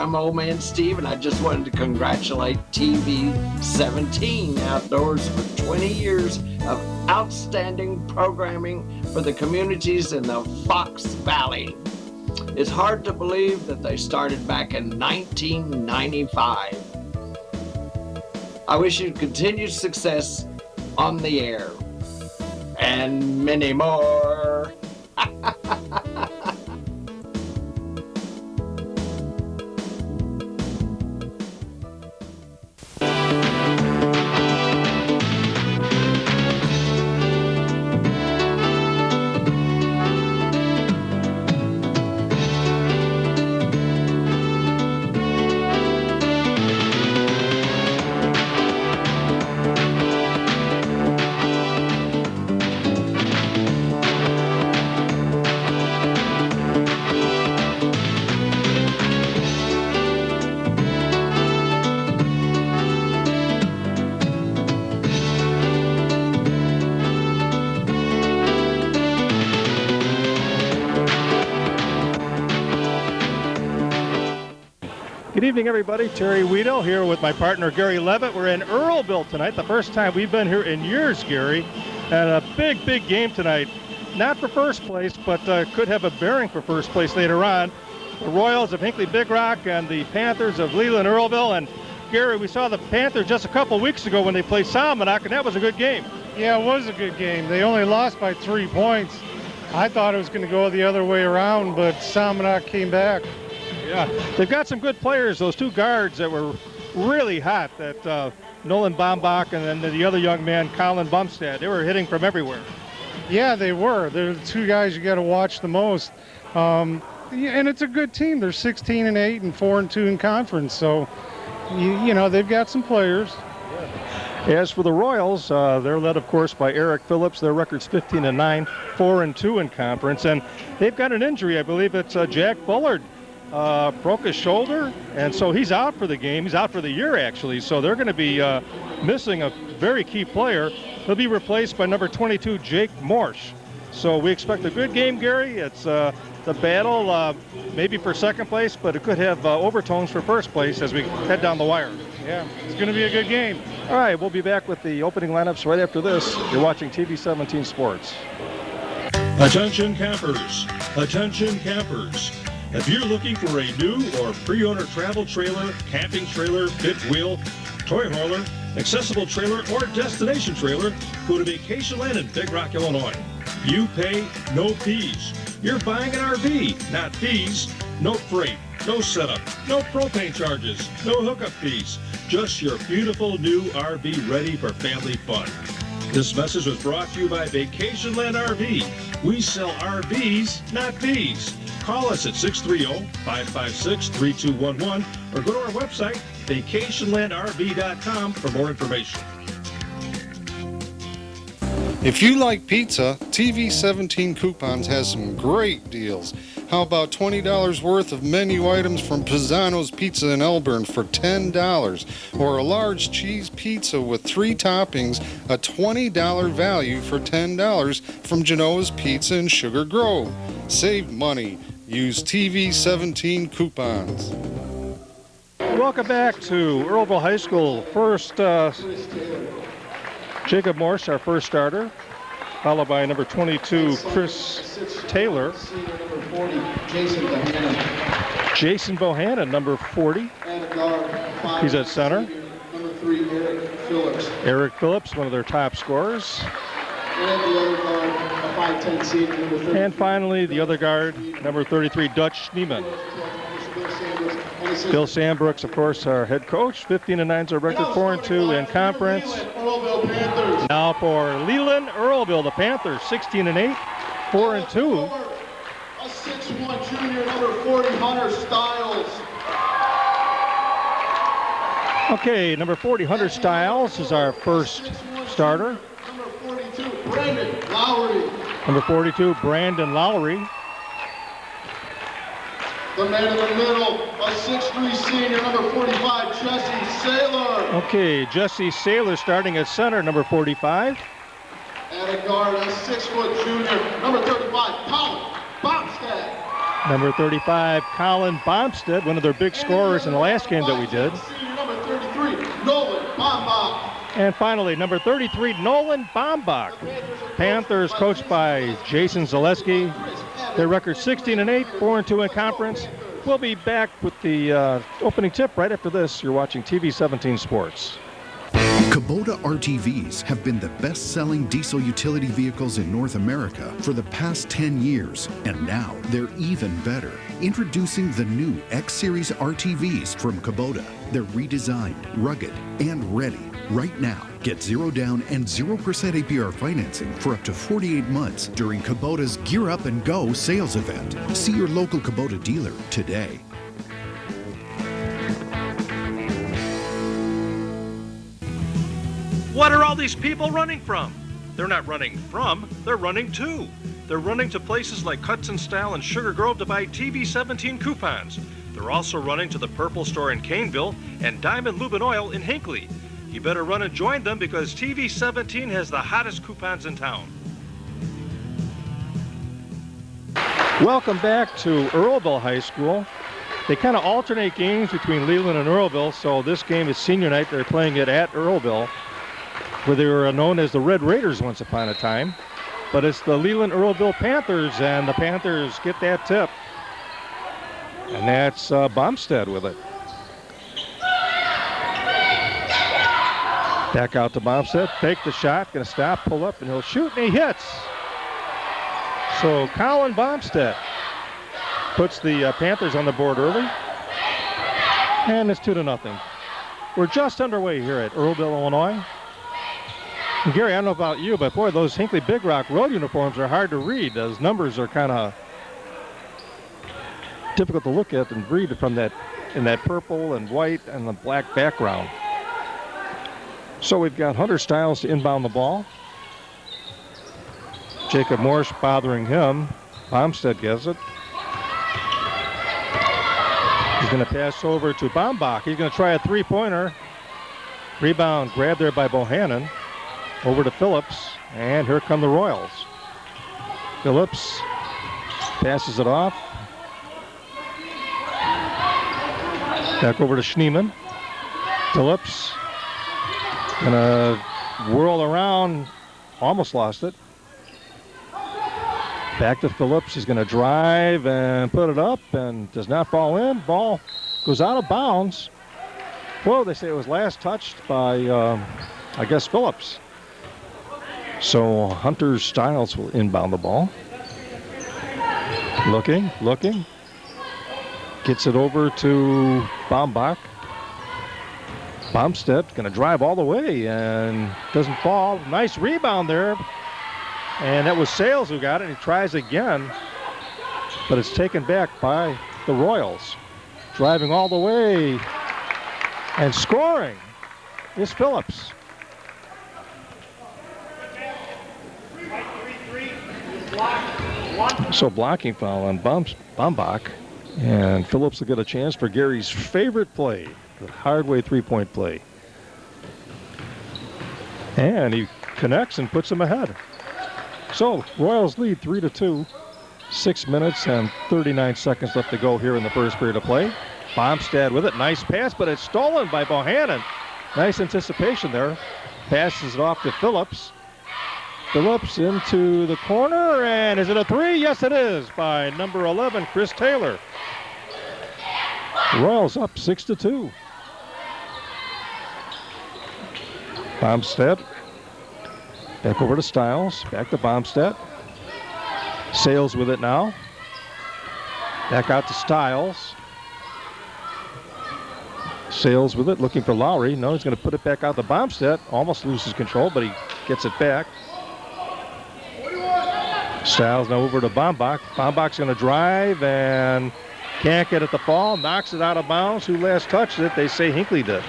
I'm Old Man Steve, and I just wanted to congratulate TV 17 Outdoors for 20 years of outstanding programming for the communities in the Fox Valley. It's hard to believe that they started back in 1995. I wish you continued success on the air and many more. Good evening, everybody. Terry Weedle here with my partner, Gary Levitt. We're in Earlville tonight, the first time we've been here in years, Gary. And a big, big game tonight. Not for first place, but could have a bearing for first place later on. The Royals of Hinckley-Big Rock and the Panthers of Leland-Earlville. And Gary, we saw the Panthers just a couple weeks ago when they played Salmonock, and that was a good game. Yeah, it was a good game. They only lost by 3 points. I thought it was going to go the other way around, but Salmonock came back. Yeah, they've got some good players. Those two guards that were really hot, that Nolan Bombach and then the other young man, Colin Bumstead, they were hitting from everywhere. Yeah, they were. They're the two guys you got to watch the most. And it's a good team. They're 16-8 and 4-2 in conference. So, you know, they've got some players. As for the Royals, they're led, of course, by Eric Phillips. Their record's 15-9, 4-2 in conference. And they've got an injury. I believe it's Jack Bullard. Broke his shoulder, and so he's out for the game. He's out for the year, actually. So they're going to be missing a very key player. He'll be replaced by number 22, Jake Morsch. So we expect a good game, Gary. It's the battle maybe for second place, but it could have overtones for first place as we head down the wire. Yeah, it's going to be a good game. All right, we'll be back with the opening lineups right after this. You're watching TV 17 Sports. Attention campers. Attention campers. If you're looking for a new or pre-owner travel trailer, camping trailer, fifth wheel, toy hauler, accessible trailer, or destination trailer, go to Vacation Land in Big Rock, Illinois. You pay no fees. You're buying an RV, not fees. No freight, no setup, no propane charges, no hookup fees. Just your beautiful new RV ready for family fun. This message was brought to you by Vacation Land RV. We sell RVs, not fees. Call us at 630-556-3211 or go to our website, vacationlandrv.com, for more information. If you like pizza, TV 17 Coupons has some great deals. How about $20 worth of menu items from Pisano's Pizza in Elburn for $10, or a large cheese pizza with 3 toppings, a $20 value for $10 from Genoa's Pizza in Sugar Grove. Save money. Use TV 17 coupons. Welcome back to Earlville High School. First, Jacob Morsch, our first starter, followed by number 22, Chris Taylor. Jason Bohannon, number 40. He's at center. Eric Phillips, one of their top scorers. And finally, the other guard, number 33, Dutch Schneeman. Bill Sandbrooks, of course, our head coach. 15-9 is our record, 4-2 in conference. Now for Leland-Earlville, the Panthers, 16-8, 4-2. A 6'1" junior, number 40, Hunter Stiles. Okay, number 40, Hunter Stiles, is our first starter. Number 42, Brandon Lowry. Number 42, Brandon Lowry. The man in the middle, a 6'3" senior, number 45, Jesse Saylor. Okay, Jesse Saylor starting at center, number 45. And a guard, a 6' junior, number 35, Colin Bobstad. Number 35, Colin Bomstead, one of their big scorers in the last game that we did. Senior number 33, Nolan Bombach. And finally, number 33, Nolan Bombach. Panthers coached by Jason Zaleski. Their record 16-8, 4-2 in conference. We'll be back with the opening tip right after this. You're watching TV 17 Sports. Kubota RTVs have been the best-selling diesel utility vehicles in North America for the past 10 years, and now they're even better. Introducing the new X-Series RTVs from Kubota. They're redesigned, rugged, and ready. Right now, get 0 down and 0% APR financing for up to 48 months during Kubota's Gear Up and Go sales event. See your local Kubota dealer today. What are all these people running from? They're not running from, they're running to. They're running to places like Hudson Style and Sugar Grove to buy TV 17 coupons. They're also running to the Purple Store in Caneville and Diamond Lube and Oil in Hinckley. You better run and join them because TV 17 has the hottest coupons in town. Welcome back to Earlville High School. They kind of alternate games between Leland and Earlville, so this game is senior night. They're playing it at Earlville, where they were known as the Red Raiders once upon a time. But it's the Leland-Earlville Panthers, and the Panthers get that tip. And that's Bomstead with it. Back out to Bomstead, fake the shot, gonna stop, pull up, and he'll shoot, and he hits. So Colin Bomstead puts the Panthers on the board early. And it's 2-0. We're just underway here at Earlville, Illinois. And Gary, I don't know about you, but boy, those Hinckley-Big Rock road uniforms are hard to read. Those numbers are kind of difficult to look at and read from that in that purple and white and the black background. So we've got Hunter Stiles to inbound the ball. Jacob Morse bothering him. Bomstead gets it. He's going to pass over to Bombach. He's going to try a three-pointer. Rebound grabbed there by Bohannon. Over to Phillips, and here come the Royals. Phillips passes it off. Back over to Schneeman. Phillips gonna whirl around, almost lost it. Back to Phillips, he's gonna drive and put it up and does not fall in. Ball goes out of bounds. Well, they say it was last touched by, I guess, Phillips. So Hunter Stiles will inbound the ball. Looking. Gets it over to Bombach. Bomstead going to drive all the way and doesn't fall. Nice rebound there. And that was Sales who got it. He tries again, but it's taken back by the Royals. Driving all the way and scoring is Phillips. So blocking foul on Bombach, and Phillips will get a chance for Gary's favorite play, the hardway three-point play. And he connects and puts him ahead. So Royals lead 3-2. 6 minutes and 39 seconds left to go here in the first period of play. Bomstead with it, nice pass, but it's stolen by Bohannon. Nice anticipation there. Passes it off to Phillips. Phillips into the corner, and is it a three? Yes, it is, by number 11, Chris Taylor. Royals up 6-2. Bomstead. Back over to Stiles. Back to Bomstead. Sales with it now. Back out to Stiles. Sales with it, looking for Lowry. No, he's going to put it back out to Bomstead. Almost loses control, but he gets it back. Stiles now over to Bombach. Bombach's going to drive and can't get it to fall. Knocks it out of bounds. Who last touched it? They say Hinckley did.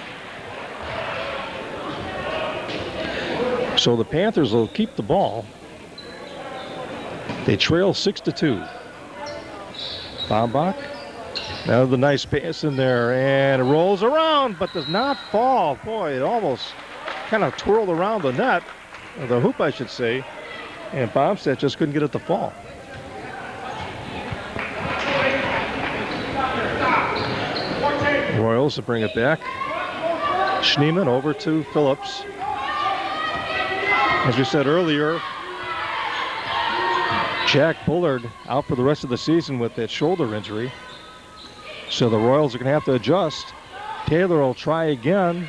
So the Panthers will keep the ball. They trail 6-2. Bombach. Now the nice pass in there, and it rolls around, but does not fall. Boy, it almost kind of twirled around the net, or the hoop, I should say. And Bomstead just couldn't get it to fall. Royals to bring it back. Schneemann over to Phillips. As we said earlier, Jack Bullard out for the rest of the season with that shoulder injury. So the Royals are going to have to adjust. Taylor will try again.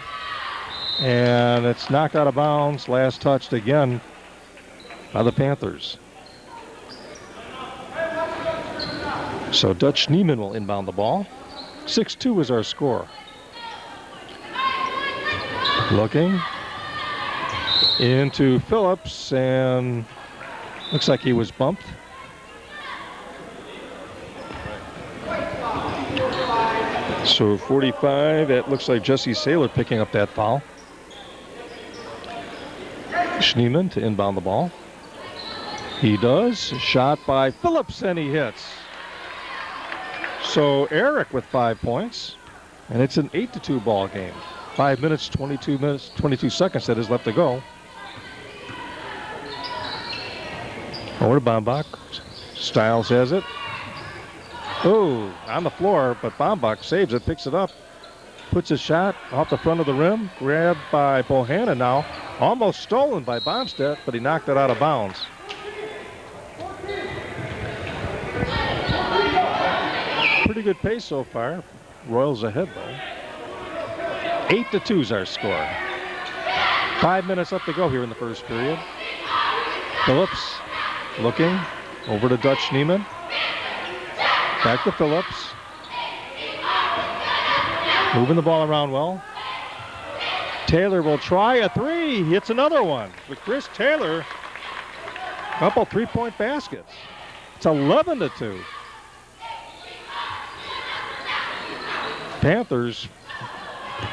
And it's knocked out of bounds. Last touched again by the Panthers. So Dutch Schneemann will inbound the ball. 6-2 is our score. Looking into Phillips, and looks like he was bumped. So 45, it looks like Jesse Saylor picking up that foul. Schneemann to inbound the ball. He does. Shot by Phillips, and he hits. So Eric with 5 points, and it's an 8-2 ball game. 5 minutes, 22 seconds that is left to go. Over to Bombach. Stiles has it. Oh, on the floor, but Bombach saves it, picks it up, puts a shot off the front of the rim. Grabbed by Bohannon now. Almost stolen by Bomstedt, but he knocked it out of bounds. Pretty good pace so far. Royals ahead, though. 8-2 is our score. 5 minutes left to go here in the first period. Phillips looking over to Dutch Schneemann. Back to Phillips. Moving the ball around well. Taylor will try a three. He hits another one with Chris Taylor. Couple three-point baskets. It's 11-2. Panthers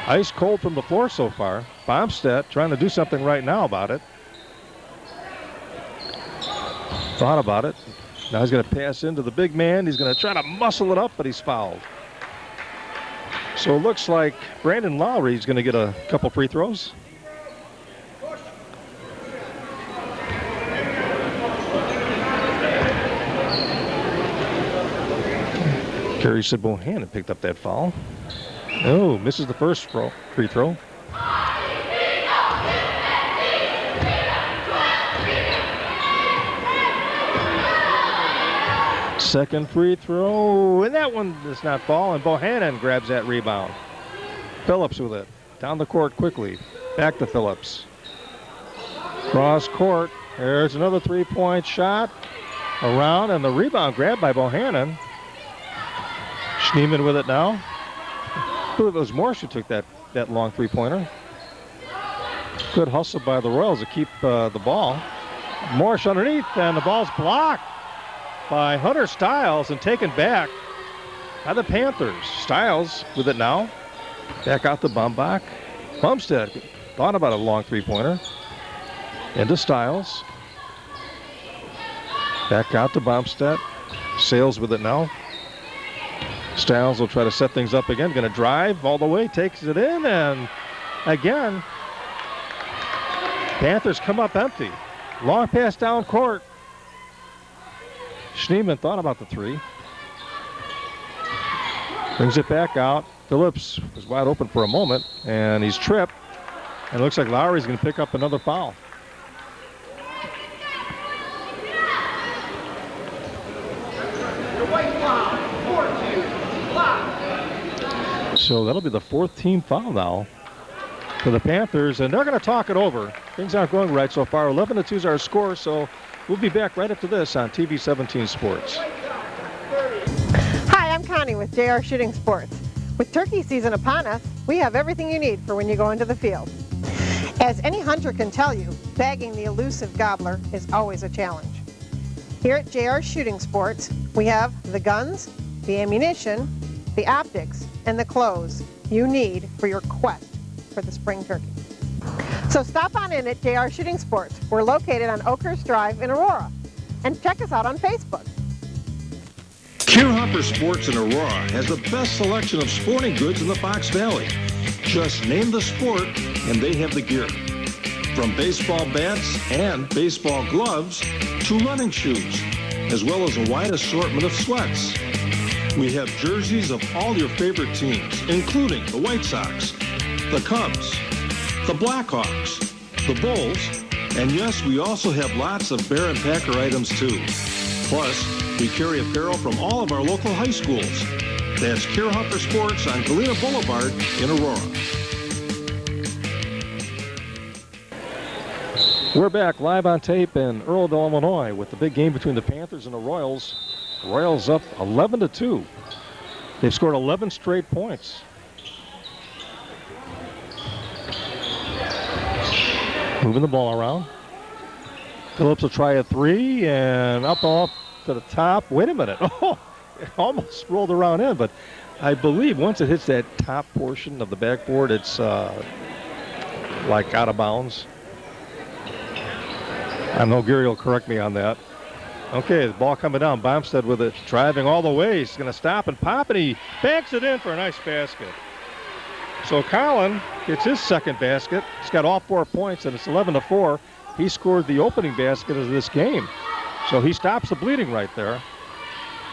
ice cold from the floor so far. Bomstedt trying to do something right now about it. Thought about it. Now he's going to pass into the big man. He's going to try to muscle it up, but he's fouled. So it looks like Brandon Lowry is going to get a couple free throws. Kerry said Bohannon picked up that foul. Oh, misses the first free throw. Second free throw, and that one does not fall, and Bohannon grabs that rebound. Phillips with it. Down the court quickly. Back to Phillips. Cross court. There's another three-point shot. Around, and the rebound grabbed by Bohannon. Schneemann with it now. I believe it was Morse who took that long three-pointer. Good hustle by the Royals to keep the ball. Morse underneath, and the ball's blocked by Hunter Stiles and taken back by the Panthers. Stiles with it now. Back out to Bombach. Bumstead thought about a long three-pointer. Into Stiles. Back out to Bumstead. Sales with it now. Stiles will try to set things up again. Going to drive all the way. Takes it in, and again, Panthers come up empty. Long pass down court. Schneemann thought about the three. Brings it back out. Phillips was wide open for a moment, and he's tripped. And it looks like Lowry's going to pick up another foul. So that'll be the fourth team foul now for the Panthers, and they're going to talk it over. Things aren't going right so far. 11-2 is our score, so we'll be back right after this on TV 17 Sports. Hi, I'm Connie with JR Shooting Sports. With turkey season upon us, we have everything you need for when you go into the field. As any hunter can tell you, bagging the elusive gobbler is always a challenge. Here at JR Shooting Sports, we have the guns, the ammunition, the optics, and the clothes you need for your quest for the spring turkey. So stop on in at JR Shooting Sports. We're located on Oakhurst Drive in Aurora. And check us out on Facebook. Hopper Sports in Aurora has the best selection of sporting goods in the Fox Valley. Just name the sport and they have the gear. From baseball bats and baseball gloves to running shoes, as well as a wide assortment of sweats. We have jerseys of all your favorite teams, including the White Sox, the Cubs, the Blackhawks, the Bulls, and yes, we also have lots of Bear and Packer items too. Plus, we carry apparel from all of our local high schools. That's Carehopper Sports on Galena Boulevard in Aurora. We're back live on tape in Earlville, Illinois, with the big game between the Panthers and the Royals. Royals up 11-2. They've scored 11 straight points. Moving the ball around. Phillips will try a three and up off to the top. Wait a minute. Oh, it almost rolled around in, but I believe once it hits that top portion of the backboard, it's like out of bounds. I know Gary will correct me on that. Okay, the ball coming down. Bomstead with it, driving all the way. He's going to stop and pop, and he banks it in for a nice basket. So Colin gets his second basket. He's got all 4 points, and it's 11-4. He scored the opening basket of this game. So he stops the bleeding right there.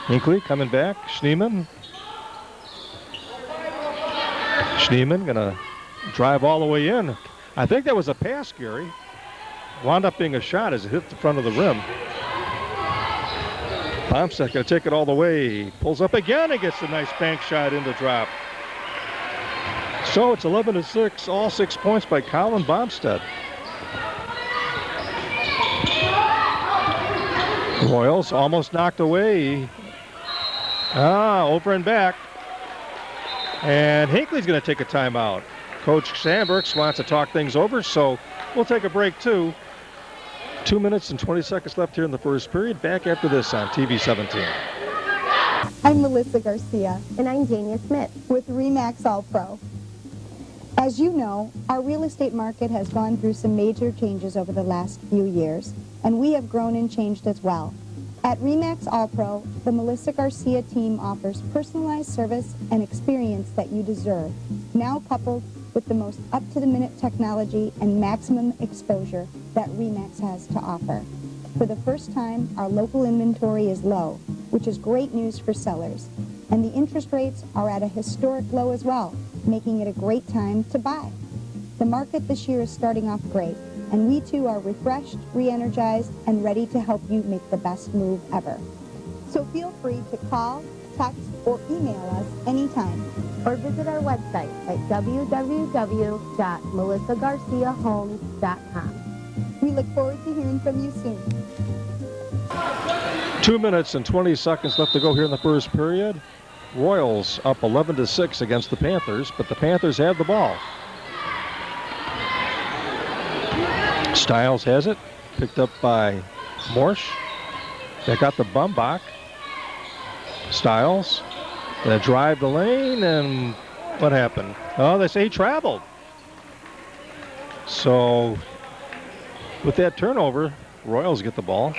Hinckley coming back. Schneemann going to drive all the way in. I think that was a pass, Gary. Wound up being a shot as it hit the front of the rim. Bomstead going to take it all the way. Pulls up again and gets a nice bank shot in the drop. So it's 11-6, all 6 points by Colin Bomstead. Royals almost knocked away. Over and back. And Hinckley's going to take a timeout. Coach Sandbergs wants to talk things over, so we'll take a break too. 2 minutes and 20 seconds left here in the first period. Back after this on TV 17. I'm Melissa Garcia. And I'm Jania Smith with RE/MAX All Pro. As you know, our real estate market has gone through some major changes over the last few years, and we have grown and changed as well. At RE/MAX All Pro, the Melissa Garcia team offers personalized service and experience that you deserve, now coupled with the most up-to-the-minute technology and maximum exposure that RE/MAX has to offer. For the first time, our local inventory is low, which is great news for sellers. And the interest rates are at a historic low as well, making it a great time to buy. The market this year is starting off great, and we too are refreshed, re-energized, and ready to help you make the best move ever. So feel free to call, text, or email us anytime. Or visit our website at www.melissagarciahomes.com. We look forward to hearing from you soon. 2 minutes and 20 seconds left to go here in the first period. Royals up 11-6 against the Panthers, but the Panthers have the ball. Stiles has it, picked up by Morsch. They got the Bumbach. Stiles gonna drive the lane, and what happened? Oh, they say he traveled. So with that turnover, Royals get the ball.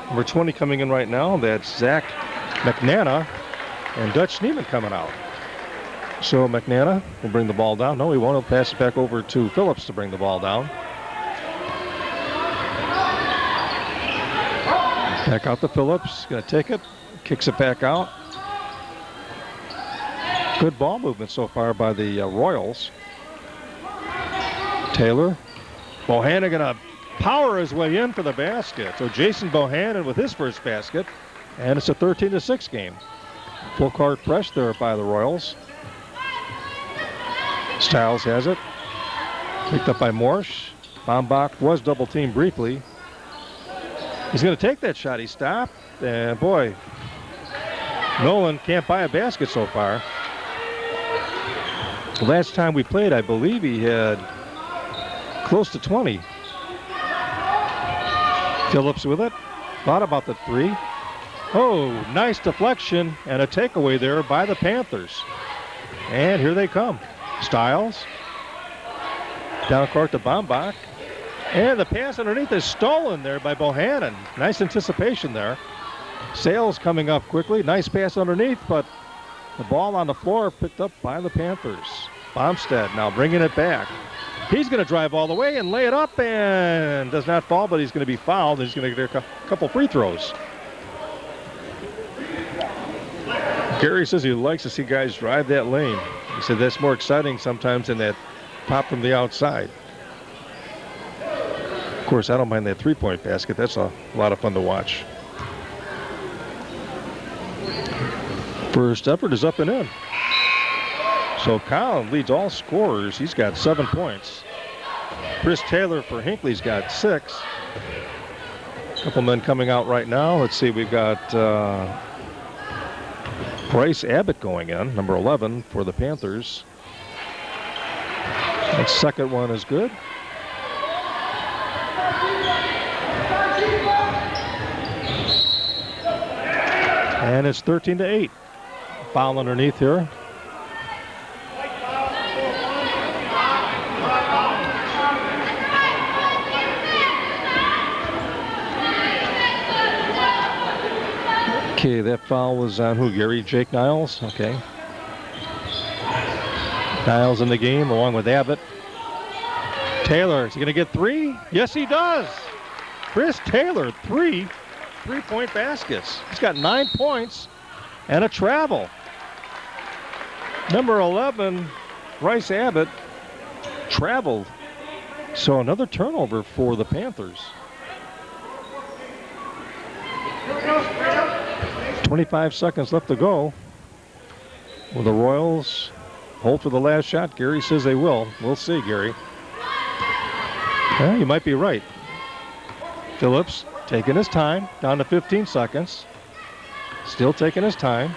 Number 20 coming in right now, that's Zach McNana and Dutch Schneemann coming out. So McNana will bring the ball down. No, he won't. He'll pass it back over to Phillips to bring the ball down. Back out to Phillips. Going to take it. Kicks it back out. Good ball movement so far by the Royals. Taylor. Bohannon going to power his way in for the basket. So Jason Bohannon with his first basket. And it's a 13-6 game. Full court press there by the Royals. Stiles has it. Picked up by Morsch. Bombach was double teamed briefly. He's going to take that shot. He stopped. And boy, Nolan can't buy a basket so far. The last time we played, I believe he had close to 20. Phillips with it. Thought about the three. Oh, nice deflection and a takeaway there by the Panthers. And here they come. Stiles. Down court to Bombach. And the pass underneath is stolen there by Bohannon. Nice anticipation there. Sales coming up quickly. Nice pass underneath, but the ball on the floor picked up by the Panthers. Bomstead now bringing it back. He's going to drive all the way and lay it up and does not fall, but he's going to be fouled. He's going to get a couple free throws. Gary says he likes to see guys drive that lane. He said that's more exciting sometimes than that pop from the outside. Of course, I don't mind that three-point basket. That's a lot of fun to watch. First effort is up and in. So Collin leads all scorers. He's got 7 points. Chris Taylor for Hinckley's got 6. A couple men coming out right now. Let's see, we've got Bryce Abbott going in, number 11 for the Panthers. That second one is good. And it's 13-8. Foul underneath here. Okay, that foul was on who? Gary? Jake Niles? Okay. Niles in the game along with Abbott. Taylor, is he going to get 3? Yes, he does. Chris Taylor, 3 3-point baskets. He's got 9 points and a travel. Number 11, Bryce Abbott, traveled. So another turnover for the Panthers. 25 seconds left to go. Will the Royals hold for the last shot? Gary says they will. We'll see, Gary. Well, you might be right. Phillips taking his time, down to 15 seconds. Still taking his time.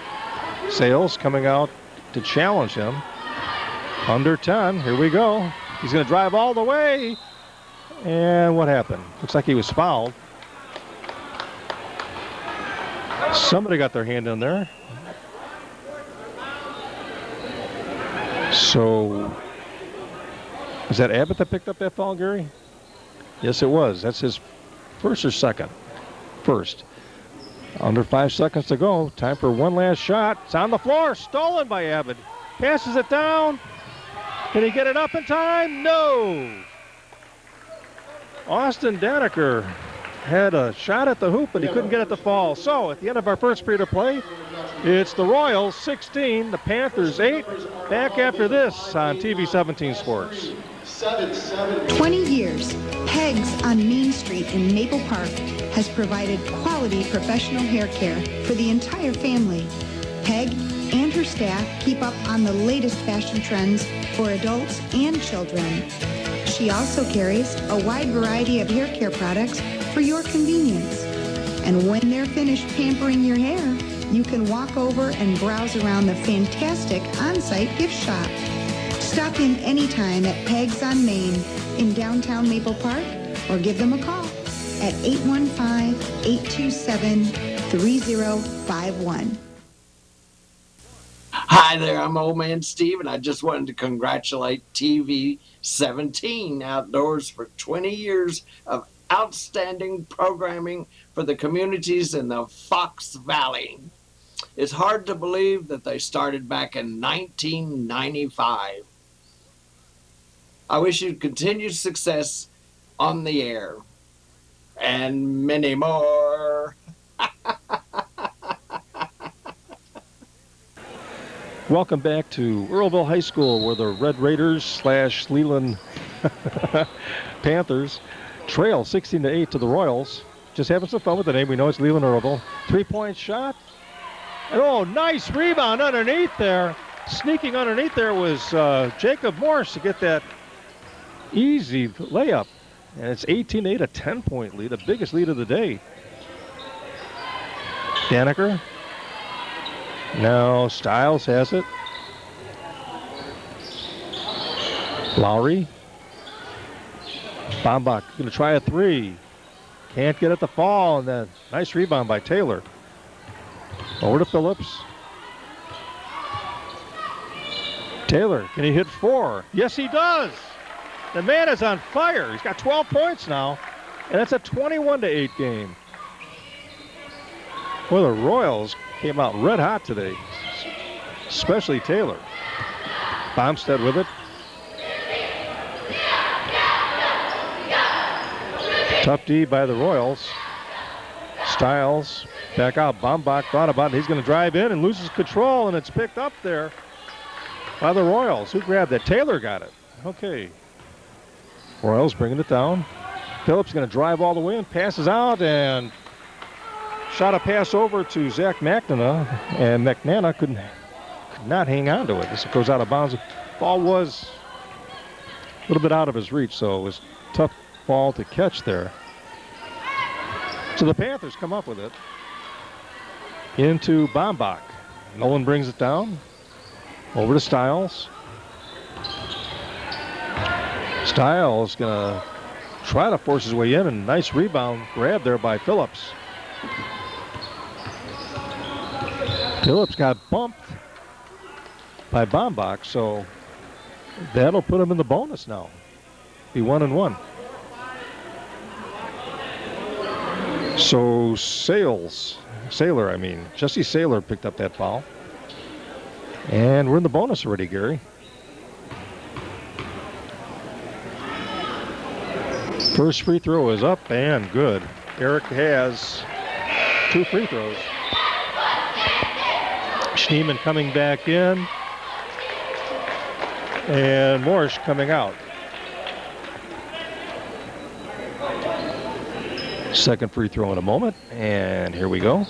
Sales coming out to challenge him. Under 10, here we go. He's going to drive all the way. And what happened? Looks like he was fouled. Somebody got their hand in there. So, is that Abbott that picked up that foul, Gary? Yes, it was. That's his first or second? First. Under 5 seconds to go. Time for one last shot. It's on the floor. Stolen by Abbott. Passes it down. Can he get it up in time? No. Austin Daniker had a shot at the hoop, but he couldn't get it to fall. So, at the end of our first period of play, it's the Royals 16, the Panthers 8. Back after this on TV 17 Sports. 20 years, Peg's on Main Street in Maple Park has provided quality professional hair care for the entire family. Peg and her staff keep up on the latest fashion trends for adults and children. She also carries a wide variety of hair care products for your convenience. And when they're finished pampering your hair, you can walk over and browse around the fantastic on-site gift shop. Stop in anytime at Peg's on Main in downtown Maple Park or give them a call at 815-827-3051. Hi there, I'm Old Man Steve, and I just wanted to congratulate TV 17 Outdoors for 20 years of outstanding programming for the communities in the Fox Valley. It's hard to believe that they started back in 1995. I wish you continued success on the air and many more. Welcome back to Earlville High School, where the Red Raiders / Leland Panthers trail 16-8 to the Royals. Just having some fun with the name. We know it's Leland-Earlville. 3-point shot. And oh, nice rebound underneath there. Sneaking underneath there was Jacob Morse to get that easy layup. And it's 18-8, a 10-point lead, the biggest lead of the day. Daniker. Now Stiles has it. Lowry. Bombach going to try a 3. Can't get it to fall, and then nice rebound by Taylor. Over to Phillips. Taylor, can he hit 4? Yes, he does. The man is on fire. He's got 12 points now, and it's a 21-8 game. Well, the Royals came out red hot today, especially Taylor. Bomstead with it. Tough D by the Royals. Stiles Back out. Bombach thought about it. He's going to drive in and loses control, and it's picked up there by the Royals. Who grabbed that? Taylor got it. Okay. Royals bringing it down. Phillips going to drive all the way and passes out and shot a pass over to Zach McNana, and McNana could not hang on to it. This goes out of bounds. Ball was a little bit out of his reach, so it was a tough ball to catch there. So the Panthers come up with it into Bombach. Nolan brings it down over to Stiles. Stiles going to try to force his way in, and nice rebound grab there by Phillips. Phillips got bumped by Bombach, so that'll put him in the bonus now. Be 1-1. So Jesse Saylor picked up that foul. And we're in the bonus already, Gary. First free throw is up and good. Eric has 2 free throws. Schneeman coming back in. And Morsch coming out. Second free throw in a moment. And here we go.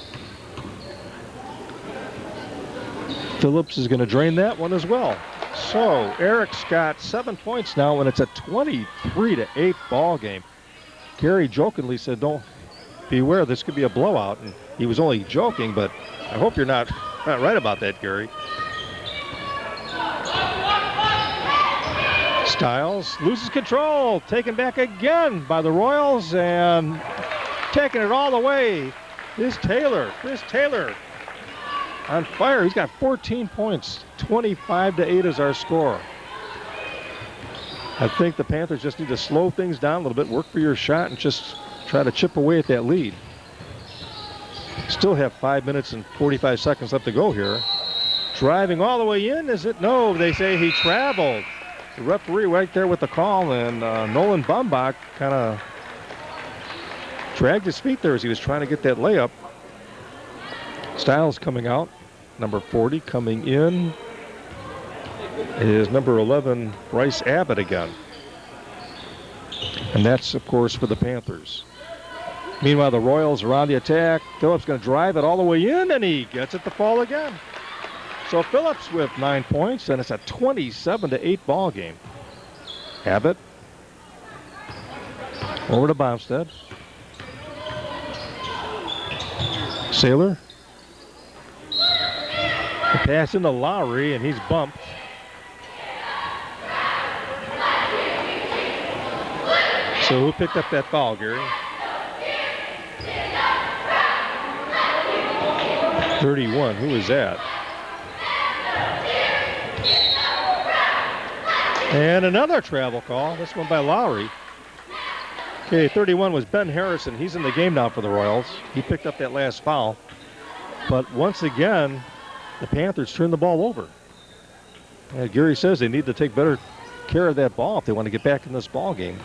Phillips is going to drain that one as well. So Eric's got 7 points now, and it's a 23-8 ball game. Gary jokingly said, "Don't beware, this could be a blowout." And he was only joking, but I hope you're not right about that, Gary. Stiles loses control, taken back again by the Royals, and taking it all the way is Taylor. Chris Taylor on fire. He's got 14 points. 25-8 is our score. I think the Panthers just need to slow things down a little bit, work for your shot, and just try to chip away at that lead. Still have 5 minutes and 45 seconds left to go here. Driving all the way in, is it? No, they say he traveled. The referee right there with the call, and Nolan Bombach kind of dragged his feet there as he was trying to get that layup. Stiles coming out. Number 40 coming in is number 11, Bryce Abbott again. And that's, of course, for the Panthers. Meanwhile, the Royals are on the attack. Phillips going to drive it all the way in, and he gets it to fall again. So Phillips with 9 points, and it's a 27-8 ball game. Abbott over to Bomstead. Saylor. The pass into Lowry, and he's bumped. So who picked up that foul, Gary? 31. Who is that? And another travel call. This one by Lowry. Okay, 31 was Ben Harrison. He's in the game now for the Royals. He picked up that last foul. But once again, the Panthers turn the ball over. And Gary says they need to take better care of that ball if they want to get back in this ball game.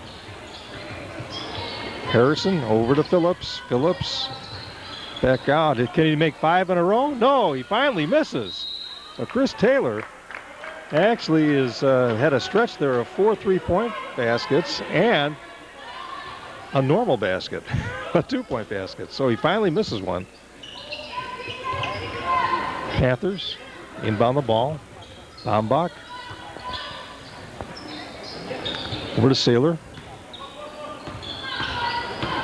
Harrison over to Phillips. Phillips back out. Can he make 5 in a row? No, he finally misses. So Chris Taylor actually is had a stretch there of 4 3-point baskets and a normal basket, a 2-point basket. So he finally misses one. Panthers inbound the ball. Bombach over to Saylor.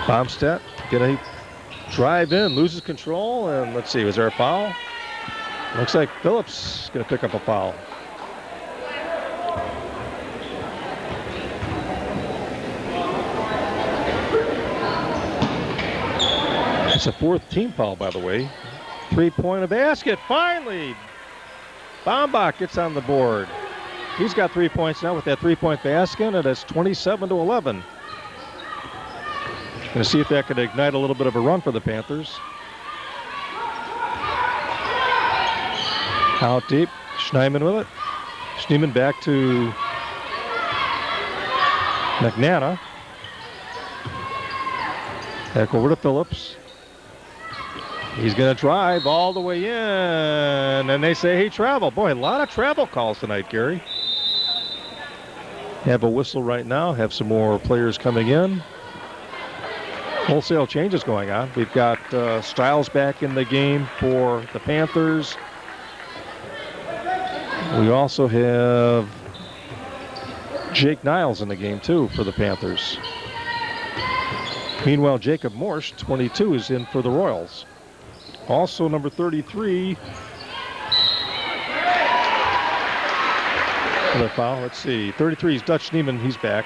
Bomstead gonna drive in, loses control, and let's see, was there a foul? Looks like Phillips gonna pick up a foul. It's a 4th team foul, by the way. 3-point basket, finally! Bombach gets on the board. He's got 3 points now with that 3-point basket, and it's 27-11. Going to see if that could ignite a little bit of a run for the Panthers. Out deep, Schneeman with it. Schneeman back to McNana. Back over to Phillips. He's going to drive all the way in, and they say he traveled. Boy, a lot of travel calls tonight, Gary. Have a whistle right now. Have some more players coming in. Wholesale changes going on. We've got Stiles back in the game for the Panthers. We also have Jake Niles in the game, too, for the Panthers. Meanwhile, Jacob Morsch, 22, is in for the Royals. Also, number 33. Another foul. Let's see. 33 is Dutch Schneeman. He's back.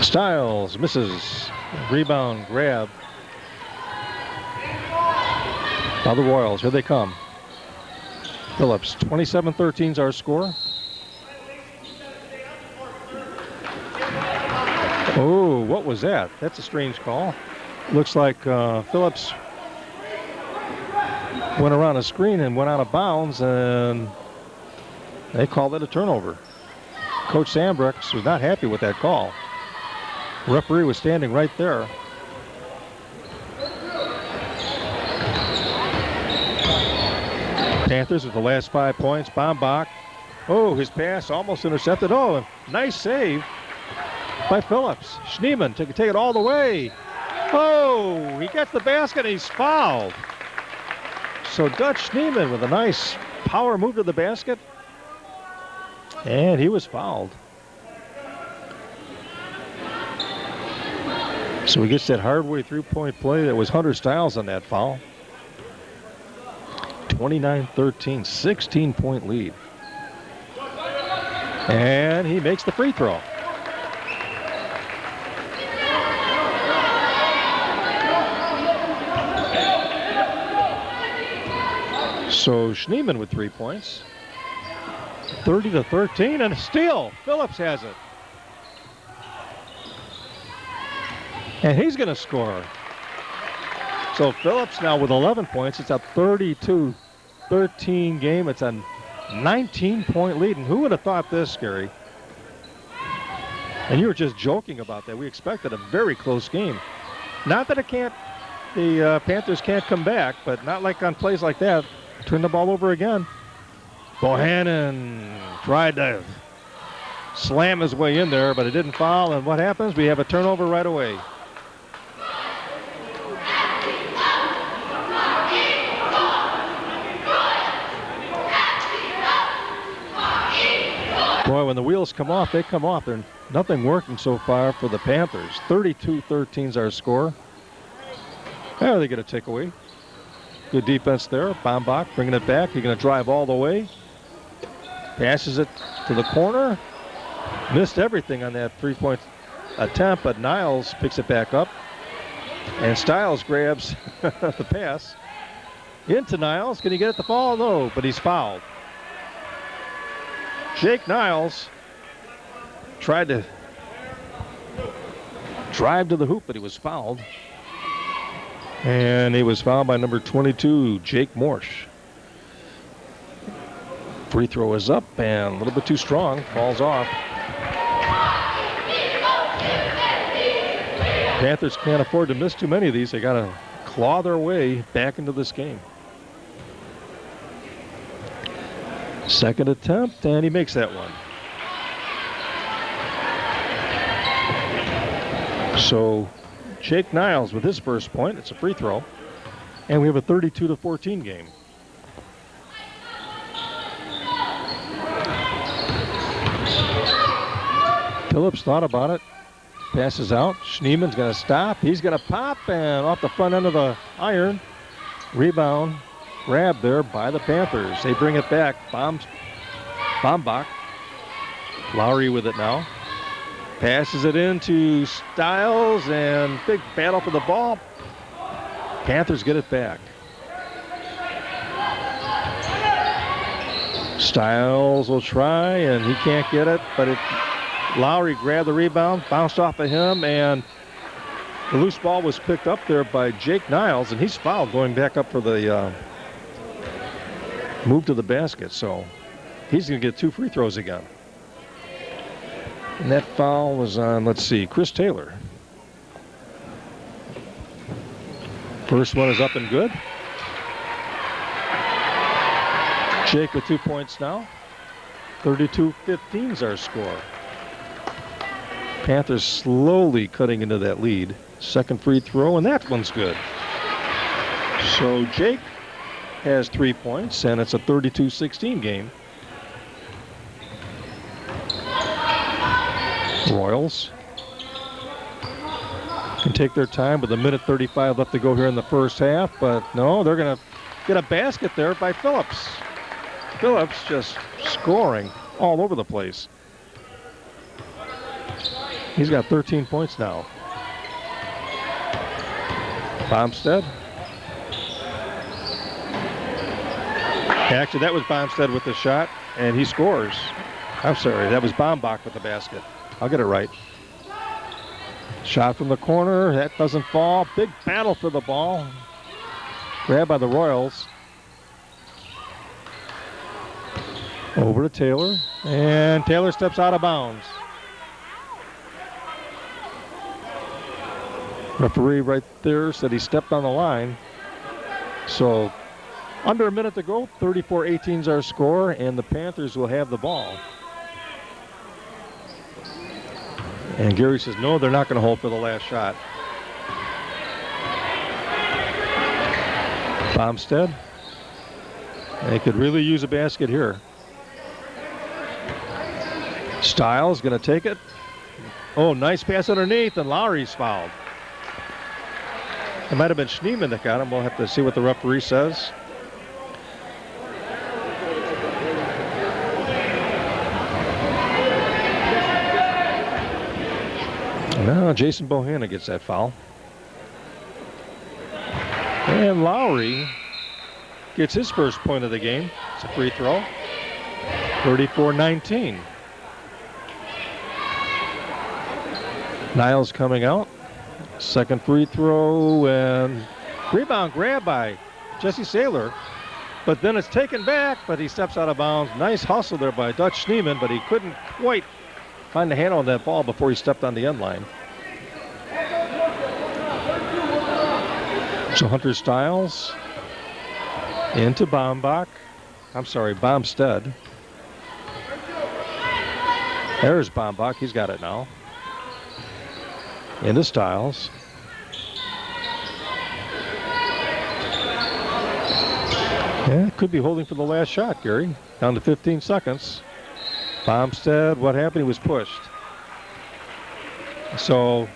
Stiles misses. Rebound grab by the Royals. Here they come. Phillips, 27-13 is our score. Oh, what was that? That's a strange call. Looks like Phillips went around a screen and went out of bounds, and they called it a turnover. Coach Sandbrooks was not happy with that call. Referee was standing right there. Panthers with the last 5 points. Baumbach. Oh, his pass almost intercepted. Oh, nice save by Phillips. Schneeman take it all the way. Oh, he gets the basket and he's fouled. So Dutch Schneeman with a nice power move to the basket. And he was fouled. So he gets that hard-way three-point play. That was Hunter Stiles on that foul. 29-13, 16-point lead. And he makes the free throw. So Schneeman with 3 points. 30-13, and a steal. Phillips has it. And he's going to score. So Phillips now with 11 points. It's a 32-13 game. It's a 19-point lead. And who would have thought this, Gary? And you were just joking about that. We expected a very close game. Not that the Panthers can't come back, but not like on plays like that. Turn the ball over again. Bohannon tried to slam his way in there, but it didn't foul. And what happens? We have a turnover right away. Boy, when the wheels come off, they come off. There's nothing working so far for the Panthers. 32-13 is our score. There they get a takeaway. Good defense there. Baumbach bringing it back. He's going to drive all the way. Passes it to the corner. Missed everything on that three-point attempt, but Niles picks it back up. And Stiles grabs the pass into Niles. Can he get it to fall? No, but he's fouled. Jake Niles tried to drive to the hoop, but he was fouled. And he was fouled by number 22, Jake Morsch. Free throw is up and a little bit too strong. Falls off. Panthers can't afford to miss too many of these. They got to claw their way back into this game. Second attempt, and he makes that one. So Jake Niles with his first point. It's a free throw. And we have a 32-14 game. Phillips thought about it. Passes out. Schneeman's going to stop. He's going to pop, and off the front end of the iron. Rebound. Grab there by the Panthers. They bring it back. Baumbach. Lowry with it now. Passes it into Stiles, and big battle for the ball. Panthers get it back. Stiles will try, and he can't get it, but Lowry grabbed the rebound, bounced off of him, and the loose ball was picked up there by Jake Niles, and he's fouled going back up for the move to the basket, so he's going to get 2 free throws again. And that foul was on, let's see, Chris Taylor. First one is up and good. Jake with 2 points now. 32-15 is our score. Panthers slowly cutting into that lead. Second free throw, and that one's good. So Jake has 3 points, and it's a 32-16 game. Royals can take their time with 1:35 left to go here in the first half, but no, they're going to get a basket there by Phillips. Phillips just scoring all over the place. He's got 13 points now. Bomstead. Actually, that was Bomstead with the shot, and he scores. I'm sorry, that was Bombach with the basket. I'll get it right. Shot from the corner, that doesn't fall. Big battle for the ball. Grabbed by the Royals. Over to Taylor, and Taylor steps out of bounds. Referee right there said he stepped on the line. So under a minute to go, 34-18 is our score, and the Panthers will have the ball. And Gary says, no, they're not going to hold for the last shot. Bomstead. They could really use a basket here. Stiles going to take it. Oh, nice pass underneath, and Lowry's fouled. It might have been Schneemann that got him. We'll have to see what the referee says. No, Jason Bohanna gets that foul. And Lowry gets his first point of the game. It's a free throw. 34-19. Niles coming out. Second free throw, and rebound grab by Jesse Saylor. But then it's taken back, but he steps out of bounds. Nice hustle there by Dutch Schneemann, but he couldn't quite find the handle on that ball before he stepped on the end line. So Hunter Stiles into Bombach. I'm sorry, Bomstead. There's Bombach. He's got it now. Into Stiles. Yeah, could be holding for the last shot, Gary. Down to 15 seconds. Bomstead, what happened? He was pushed. So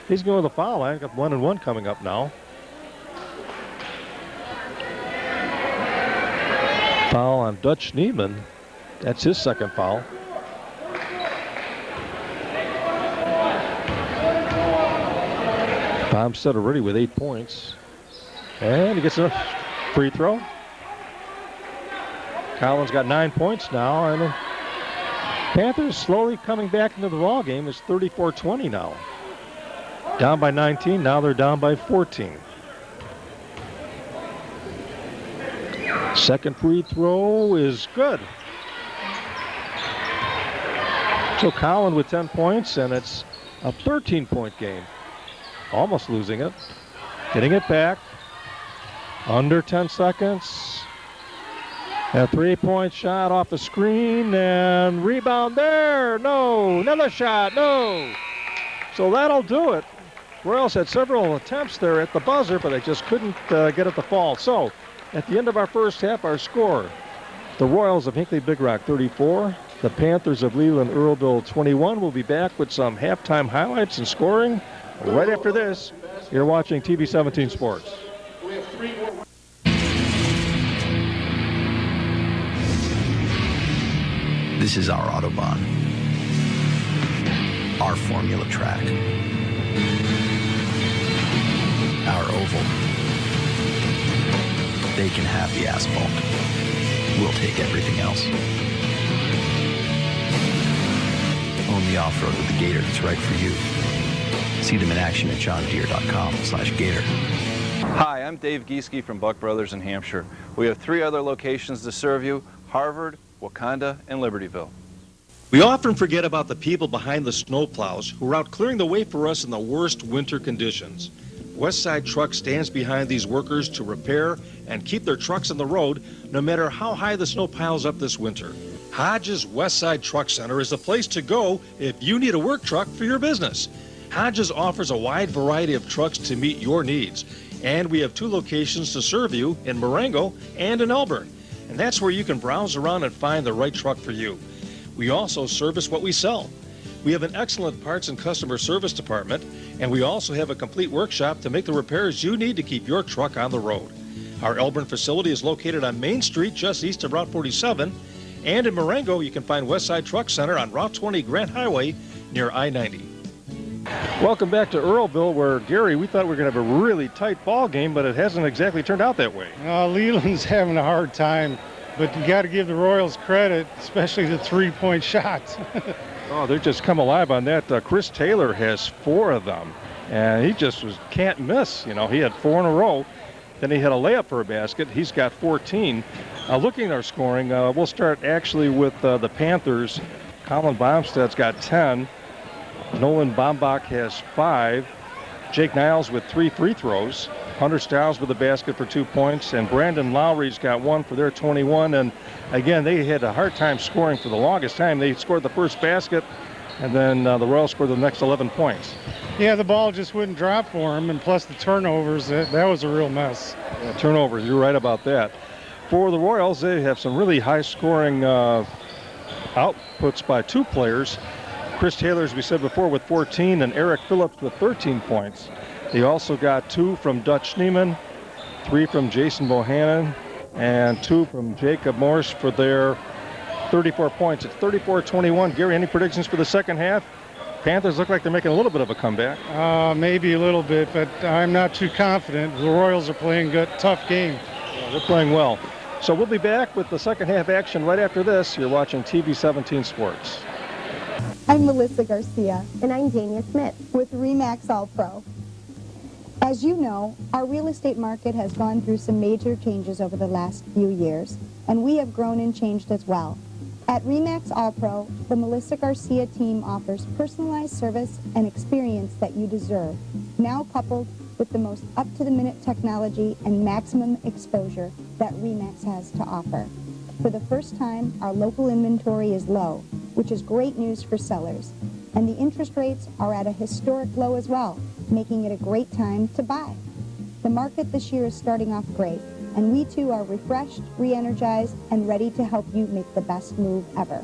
he's going to the foul line. Got 1-and-1 coming up now. Foul on Dutch Schneemann. That's his second foul. Bomstead already with 8 points. And he gets a free throw. Collins got 9 points now, and the Panthers slowly coming back into the ball game. It's 34-20 now. Down by 19, now they're down by 14. Second free throw is good. So Collins with 10 points, and it's a 13-point game. Almost losing it. Getting it back. Under 10 seconds. A 3-point shot off the screen, and rebound there. No. Another shot. No. So that'll do it. Royals had several attempts there at the buzzer, but they just couldn't get it to fall. So at the end of our first half, our score, the Royals of Hinckley-Big Rock 34, the Panthers of Leland-Earlville 21. We'll be back with some halftime highlights and scoring right after this. You're watching TV 17 Sports. We have 3 more. This is our Autobahn, our formula track, our oval. They can have the asphalt. We'll take everything else. Own the off-road with the Gator that's right for you. See them in action at johndeere.com/Gator. Hi, I'm Dave Gieske from Buck Brothers in Hampshire. We have 3 other locations to serve you: Harvard, Wakanda, and Libertyville. We often forget about the people behind the snowplows who are out clearing the way for us in the worst winter conditions. Westside Truck stands behind these workers to repair and keep their trucks on the road no matter how high the snow piles up this winter. Hodges Westside Truck Center is the place to go if you need a work truck for your business. Hodges offers a wide variety of trucks to meet your needs, and we have 2 locations to serve you in Marengo and in Elburn, and that's where you can browse around and find the right truck for you. We also service what we sell. We have an excellent parts and customer service department, and we also have a complete workshop to make the repairs you need to keep your truck on the road. Our Elburn facility is located on Main Street just east of Route 47, and in Marengo you can find Westside Truck Center on Route 20 Grant Highway near I-90. Welcome back to Earlville, where, Gary, we thought we were going to have a really tight ball game, but it hasn't exactly turned out that way. Leland's having a hard time, but you got to give the Royals credit, especially the 3-point shots. Oh, they're just come alive on that. Chris Taylor has 4 of them, and he just can't miss. You know, he had 4 in a row. Then he had a layup for a basket. He's got 14. Looking at our scoring, we'll start actually with the Panthers. Colin Bomstad's got 10. Nolan Bombach has 5. Jake Niles with 3 free throws. Hunter Stiles with a basket for 2 points. And Brandon Lowry's got 1 for their 21. And again, they had a hard time scoring for the longest time. They scored the first basket, and then the Royals scored the next 11 points. Yeah, the ball just wouldn't drop for him, and plus the turnovers, that was a real mess. Yeah, turnovers, you're right about that. For the Royals, they have some really high-scoring outputs by 2 players. Chris Taylor, as we said before, with 14, and Eric Phillips with 13 points. They also got 2 from Dutch Schneeman, 3 from Jason Bohannon, and 2 from Jacob Morse for their 34 points. It's 34-21. Gary, any predictions for the second half? Panthers look like they're making a little bit of a comeback. Maybe a little bit, but I'm not too confident. The Royals are playing good, tough game. Yeah, they're playing well. So we'll be back with the second half action right after this. You're watching TV 17 Sports. I'm Melissa Garcia. And I'm Dania Smith with RE/MAX All Pro. As you know, our real estate market has gone through some major changes over the last few years, and we have grown and changed as well. At RE/MAX All Pro, the Melissa Garcia team offers personalized service and experience that you deserve, now coupled with the most up-to-the-minute technology and maximum exposure that RE/MAX has to offer. For the first time, our local inventory is low, which is great news for sellers, and the interest rates are at a historic low as well, making it a great time to buy. The market this year is starting off great, and we too are refreshed, re-energized, and ready to help you make the best move ever.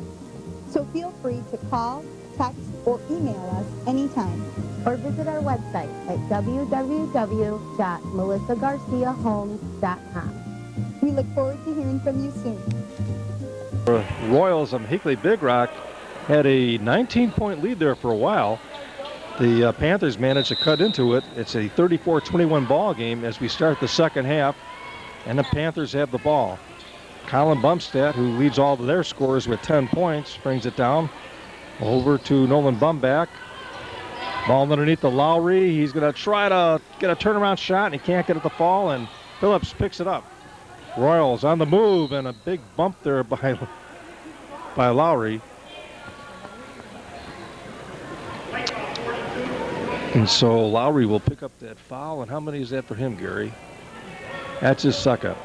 So feel free to call, text, or email us anytime. Or visit our website at www.melissagarciahomes.com. We look forward to hearing from you soon. The Royals of Hinckley-Big Rock had a 19-point lead there for a while. The Panthers managed to cut into it. It's a 34-21 ball game as we start the second half, and the Panthers have the ball. Colin Bumstead, who leads all of their scorers with 10 points, brings it down over to Nolan Bumbach. Ball underneath the Lowry. He's going to try to get a turnaround shot, and he can't get it to fall, and Phillips picks it up. Royals on the move, and a big bump there by Lowry. And so Lowry will pick up that foul, and how many is that for him, Gary? That's his second.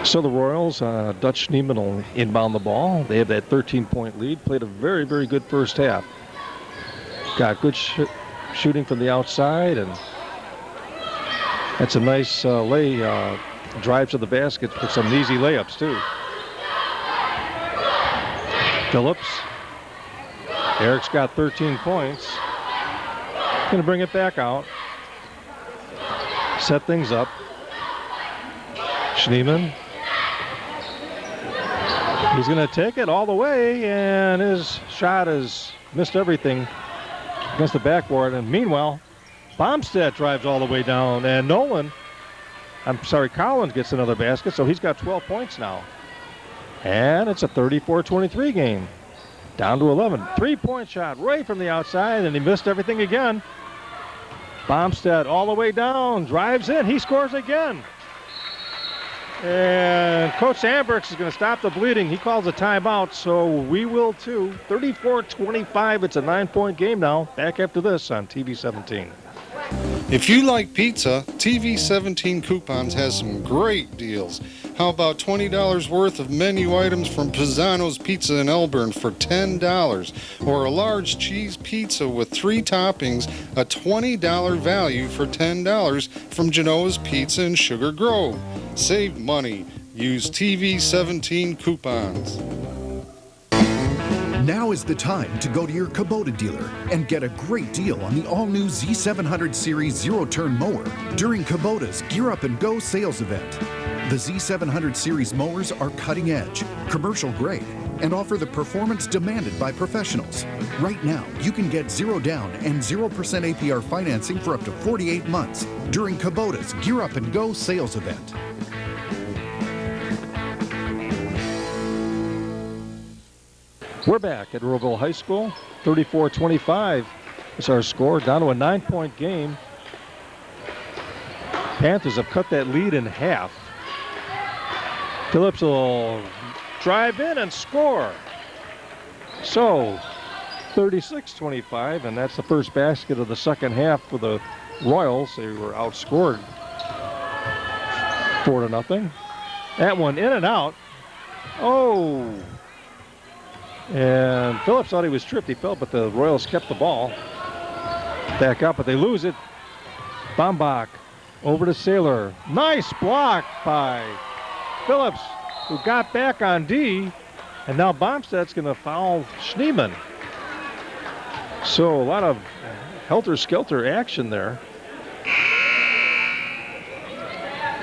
So the Royals, Dutch Schneeman will inbound the ball. They have that 13-point lead. Played a very, very good first half. Got good shooting from the outside, and that's a nice drive to the basket with some easy layups, too. Phillips. Eric's got 13 points. Going to bring it back out. Set things up. Schneeman. He's going to take it all the way, and his shot has missed everything against the backboard. And meanwhile, Bomstead drives all the way down, and Collins gets another basket, so he's got 12 points now. And it's a 34-23 game. Down to 11. 3-point shot right from the outside, and he missed everything again. Bomstead all the way down, drives in, he scores again. And Coach Ambrix is going to stop the bleeding. He calls a timeout, so we will too. 34-25, it's a 9-point game now. Back after this on TV 17. If you like pizza, TV 17 Coupons has some great deals. How about $20 worth of menu items from Pisano's Pizza in Elburn for $10, or a large cheese pizza with 3 toppings, a $20 value for $10 from Genoa's Pizza in Sugar Grove. Save money. Use TV 17 coupons. Now is the time to go to your Kubota dealer and get a great deal on the all-new Z700 Series zero-turn mower during Kubota's Gear Up and Go sales event. The Z700 Series mowers are cutting-edge, commercial-grade, and offer the performance demanded by professionals. Right now, you can get 0 down and 0% APR financing for up to 48 months during Kubota's Gear Up and Go sales event. We're back at Earlville High School. 34-25 is our score, down to a 9-point game. Panthers have cut that lead in half. Phillips will drive in and score. So 36-25, and that's the first basket of the second half for the Royals. They were outscored 4-0. That one in and out. Oh. And Phillips thought he was tripped. He fell, but the Royals kept the ball. Back up, but they lose it. Bombach over to Saylor. Nice block by Phillips, who got back on D. And now Bomsted's going to foul Schneemann. So a lot of helter-skelter action there.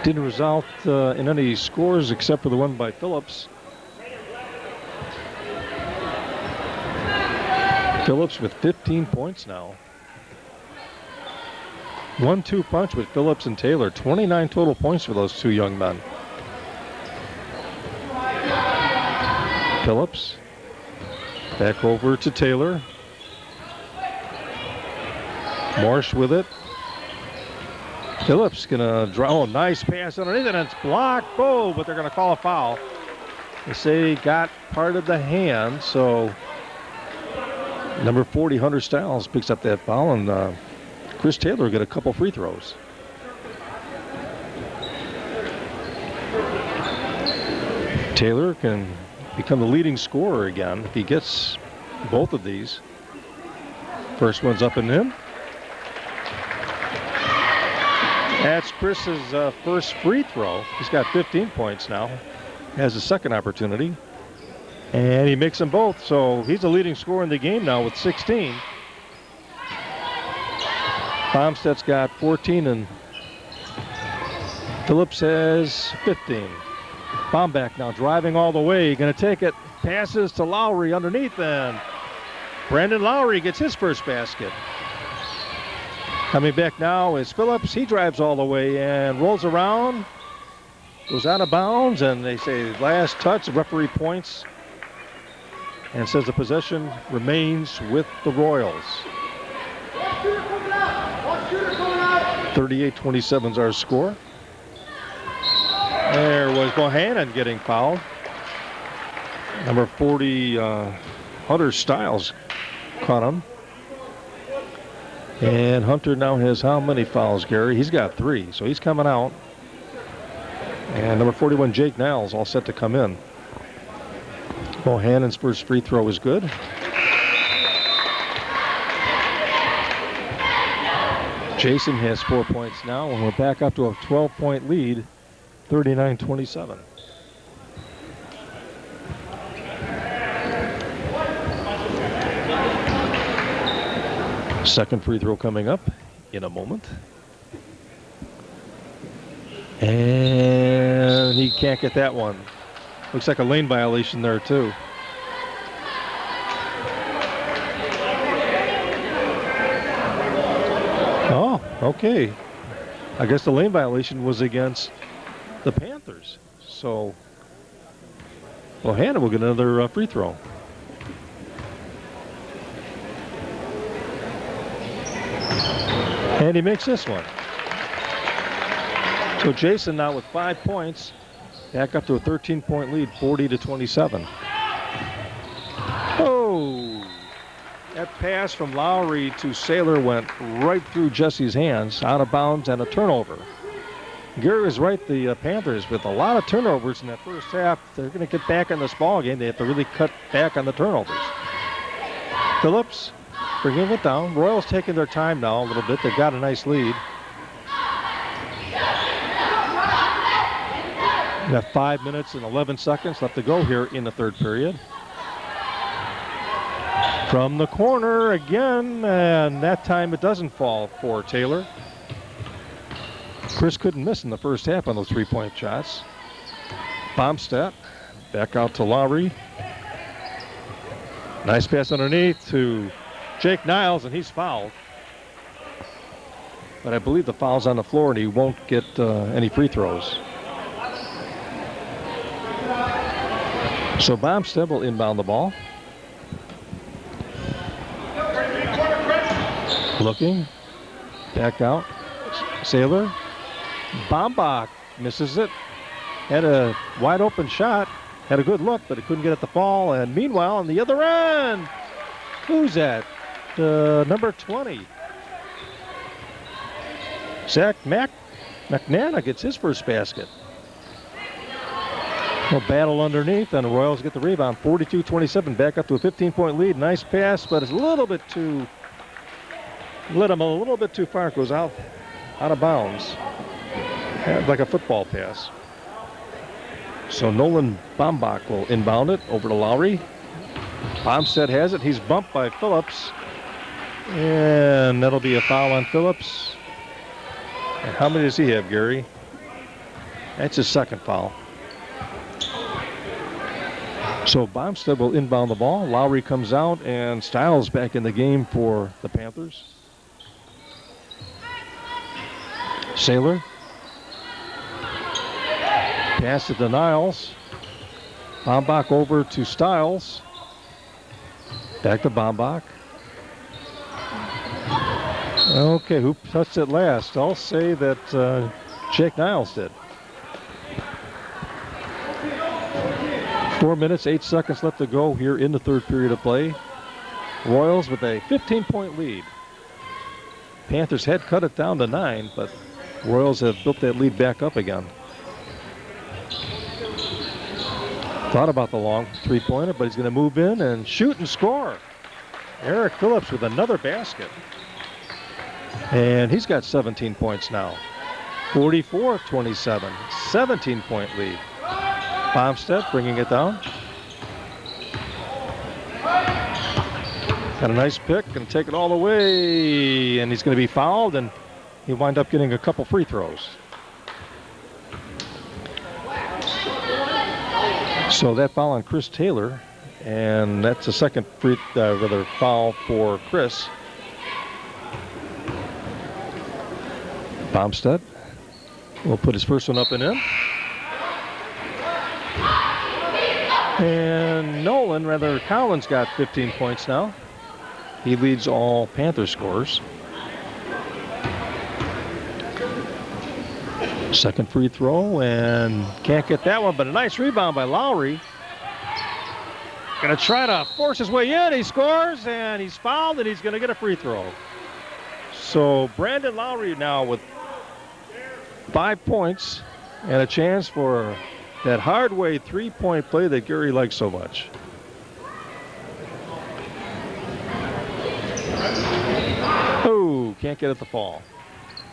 Didn't result in any scores except for the one by Phillips. Phillips with 15 points now. 1-2 punch with Phillips and Taylor. 29 total points for those two young men. Phillips back over to Taylor. Marsh with it. Phillips gonna draw. Oh, nice pass underneath it, and it's blocked. Oh, but they're gonna call a foul. They say he got part of the hand, so number 40, Hunter Stiles, picks up that foul, and Chris Taylor got a couple free throws. Taylor can become the leading scorer again if he gets both of these. First one's up and in. That's Chris's first free throw. He's got 15 points now. Has a second opportunity. And he makes them both, so he's the leading scorer in the game now with 16. Bomsted's got 14, and Phillips has 15. Bombach now driving all the way, going to take it. Passes to Lowry underneath, and Brandon Lowry gets his first basket. Coming back now is Phillips. He drives all the way and rolls around, goes out of bounds, and they say last touch, the referee points and says the possession remains with the Royals. 38-27 is our score. There was Bohannon getting fouled. Number 40, Hunter Stiles caught him. And Hunter now has how many fouls, Gary? He's got 3, so he's coming out. And number 41, Jake Niles, all set to come in. Bohannon's first free throw is good. Jason has 4 points now, and we're back up to a 12-point lead, 39-27. Second free throw coming up in a moment. And he can't get that one. Looks like a lane violation there, too. Oh, okay. I guess the lane violation was against the Panthers. So, Bohannon will get another free throw. And he makes this one. So Jason now with 5 points, back up to a 13-point lead, 40-27. Oh, that pass from Lowry to Saylor went right through Jesse's hands, out of bounds, and a turnover. Gary was right, the Panthers, with a lot of turnovers in that first half, they're going to get back in this ball game. They have to really cut back on the turnovers. Phillips bringing it down. Royals taking their time now a little bit. They've got a nice lead. We have 5 minutes and 11 seconds left to go here in the third period. From the corner again, and that time it doesn't fall for Taylor. Chris couldn't miss in the first half on those three-point shots. Bomstedt back out to Lowry. Nice pass underneath to Jake Niles, and he's fouled. But I believe the foul's on the floor, and he won't get any free throws. So Bomstedt will inbound the ball. Looking. Back out. Saylor. Bombach misses it. Had a wide open shot. Had a good look, but he couldn't get at the ball. And meanwhile, on the other end, who's that? Number 20. Zach McNana gets his first basket. A battle underneath, and the Royals get the rebound. 42-27, back up to a 15-point lead. Nice pass, but it's a little bit too, lit him a little bit too far. It goes out of bounds, like a football pass. So Nolan Bombach will inbound it over to Lowry. Bomstedt has it. He's bumped by Phillips. And that'll be a foul on Phillips. And how many does he have, Gary? That's his second foul. So Bomstedt will inbound the ball. Lowry comes out, and Stiles back in the game for the Panthers. Saylor. Pass it to Niles. Bombach over to Stiles. Back to Bombach. Okay, who touched it last? I'll say that Jake Niles did. 4 minutes, 8 seconds left to go here in the third period of play. Royals with a 15-point lead. Panthers had cut it down to 9, but Royals have built that lead back up again. Thought about the long three-pointer, but he's going to move in and shoot and score. Eric Phillips with another basket. And he's got 17 points now. 44-27, 17-point lead. Bomstedt bringing it down. Got a nice pick and take it all the way. And he's going to be fouled, and he'll wind up getting a couple free throws. So that foul on Chris Taylor, and that's a second foul for Chris. Bomstedt will put his first one up and in. And Collins got 15 points now. He leads all Panther scorers. Second free throw, and can't get that one, but a nice rebound by Lowry. Gonna try to force his way in. He scores, and he's fouled, and he's gonna get a free throw. So Brandon Lowry now with 5 points and a chance for that hard-way three-point play that Gary likes so much. Oh, can't get it to fall.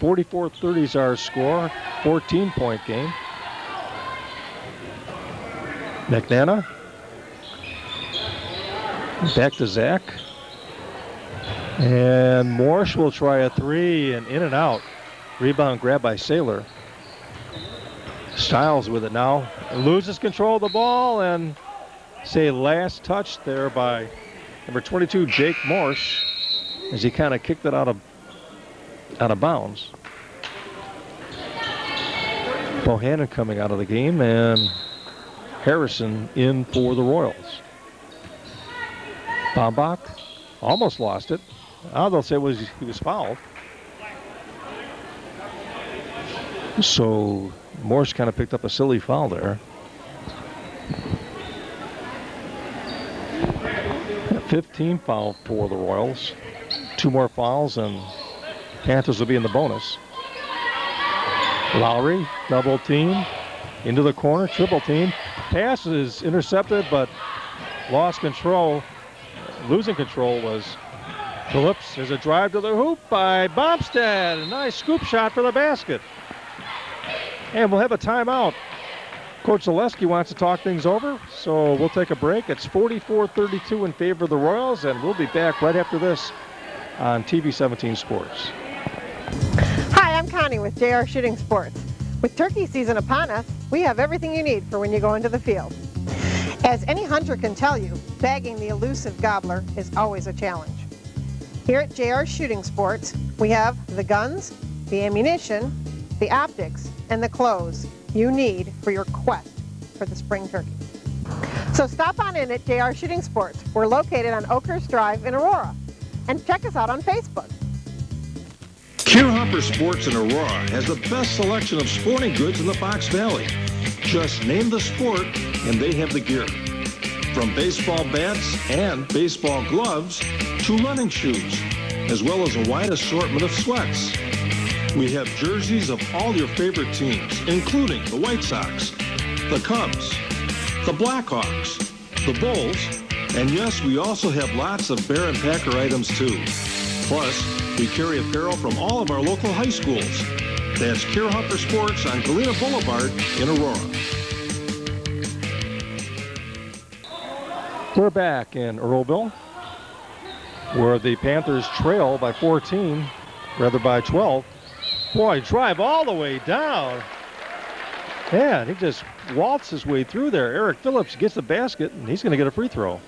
44-30 is our score. 14-point game. McNana. Back to Zach. And Morse will try a three, and in and out. Rebound grab by Saylor. Stiles with it now. Loses control of the ball, and last touch there by number 22, Jake Morse, as he kind of kicked it out of bounds. Bohannon coming out of the game, and Harrison in for the Royals. Bombach almost lost it. Now they'll say he was fouled. So Morse kind of picked up a silly foul there. 15 foul for the Royals. 2 more fouls and Panthers will be in the bonus. Lowry, double team, into the corner, triple team. Pass is intercepted, but lost control. Losing control was Phillips. There's a drive to the hoop by Bompstead. A nice scoop shot for the basket. And we'll have a timeout. Coach Zaleski wants to talk things over, so we'll take a break. It's 44-32 in favor of the Royals, and we'll be back right after this on TV 17 Sports. Hi, I'm Connie with JR Shooting Sports. With turkey season upon us, we have everything you need for when you go into the field. As any hunter can tell you, bagging the elusive gobbler is always a challenge. Here at JR Shooting Sports, we have the guns, the ammunition, the optics, and the clothes you need for your quest for the spring turkey. So stop on in at JR Shooting Sports. We're located on Oakhurst Drive in Aurora. And check us out on Facebook. Hopper Sports in Aurora has the best selection of sporting goods in the Fox Valley. Just name the sport and they have the gear. From baseball bats and baseball gloves to running shoes, as well as a wide assortment of sweats. We have jerseys of all your favorite teams, including the White Sox, the Cubs, the Blackhawks, the Bulls, and yes, we also have lots of Bear and Packer items too. Plus, we carry apparel from all of our local high schools. That's Hopper Sports on Galena Boulevard in Aurora. We're back in Earlville, where the Panthers trail by 14, rather by 12. Boy, drive all the way down. Yeah, he just waltzed his way through there. Eric Phillips gets the basket, and he's going to get a free throw.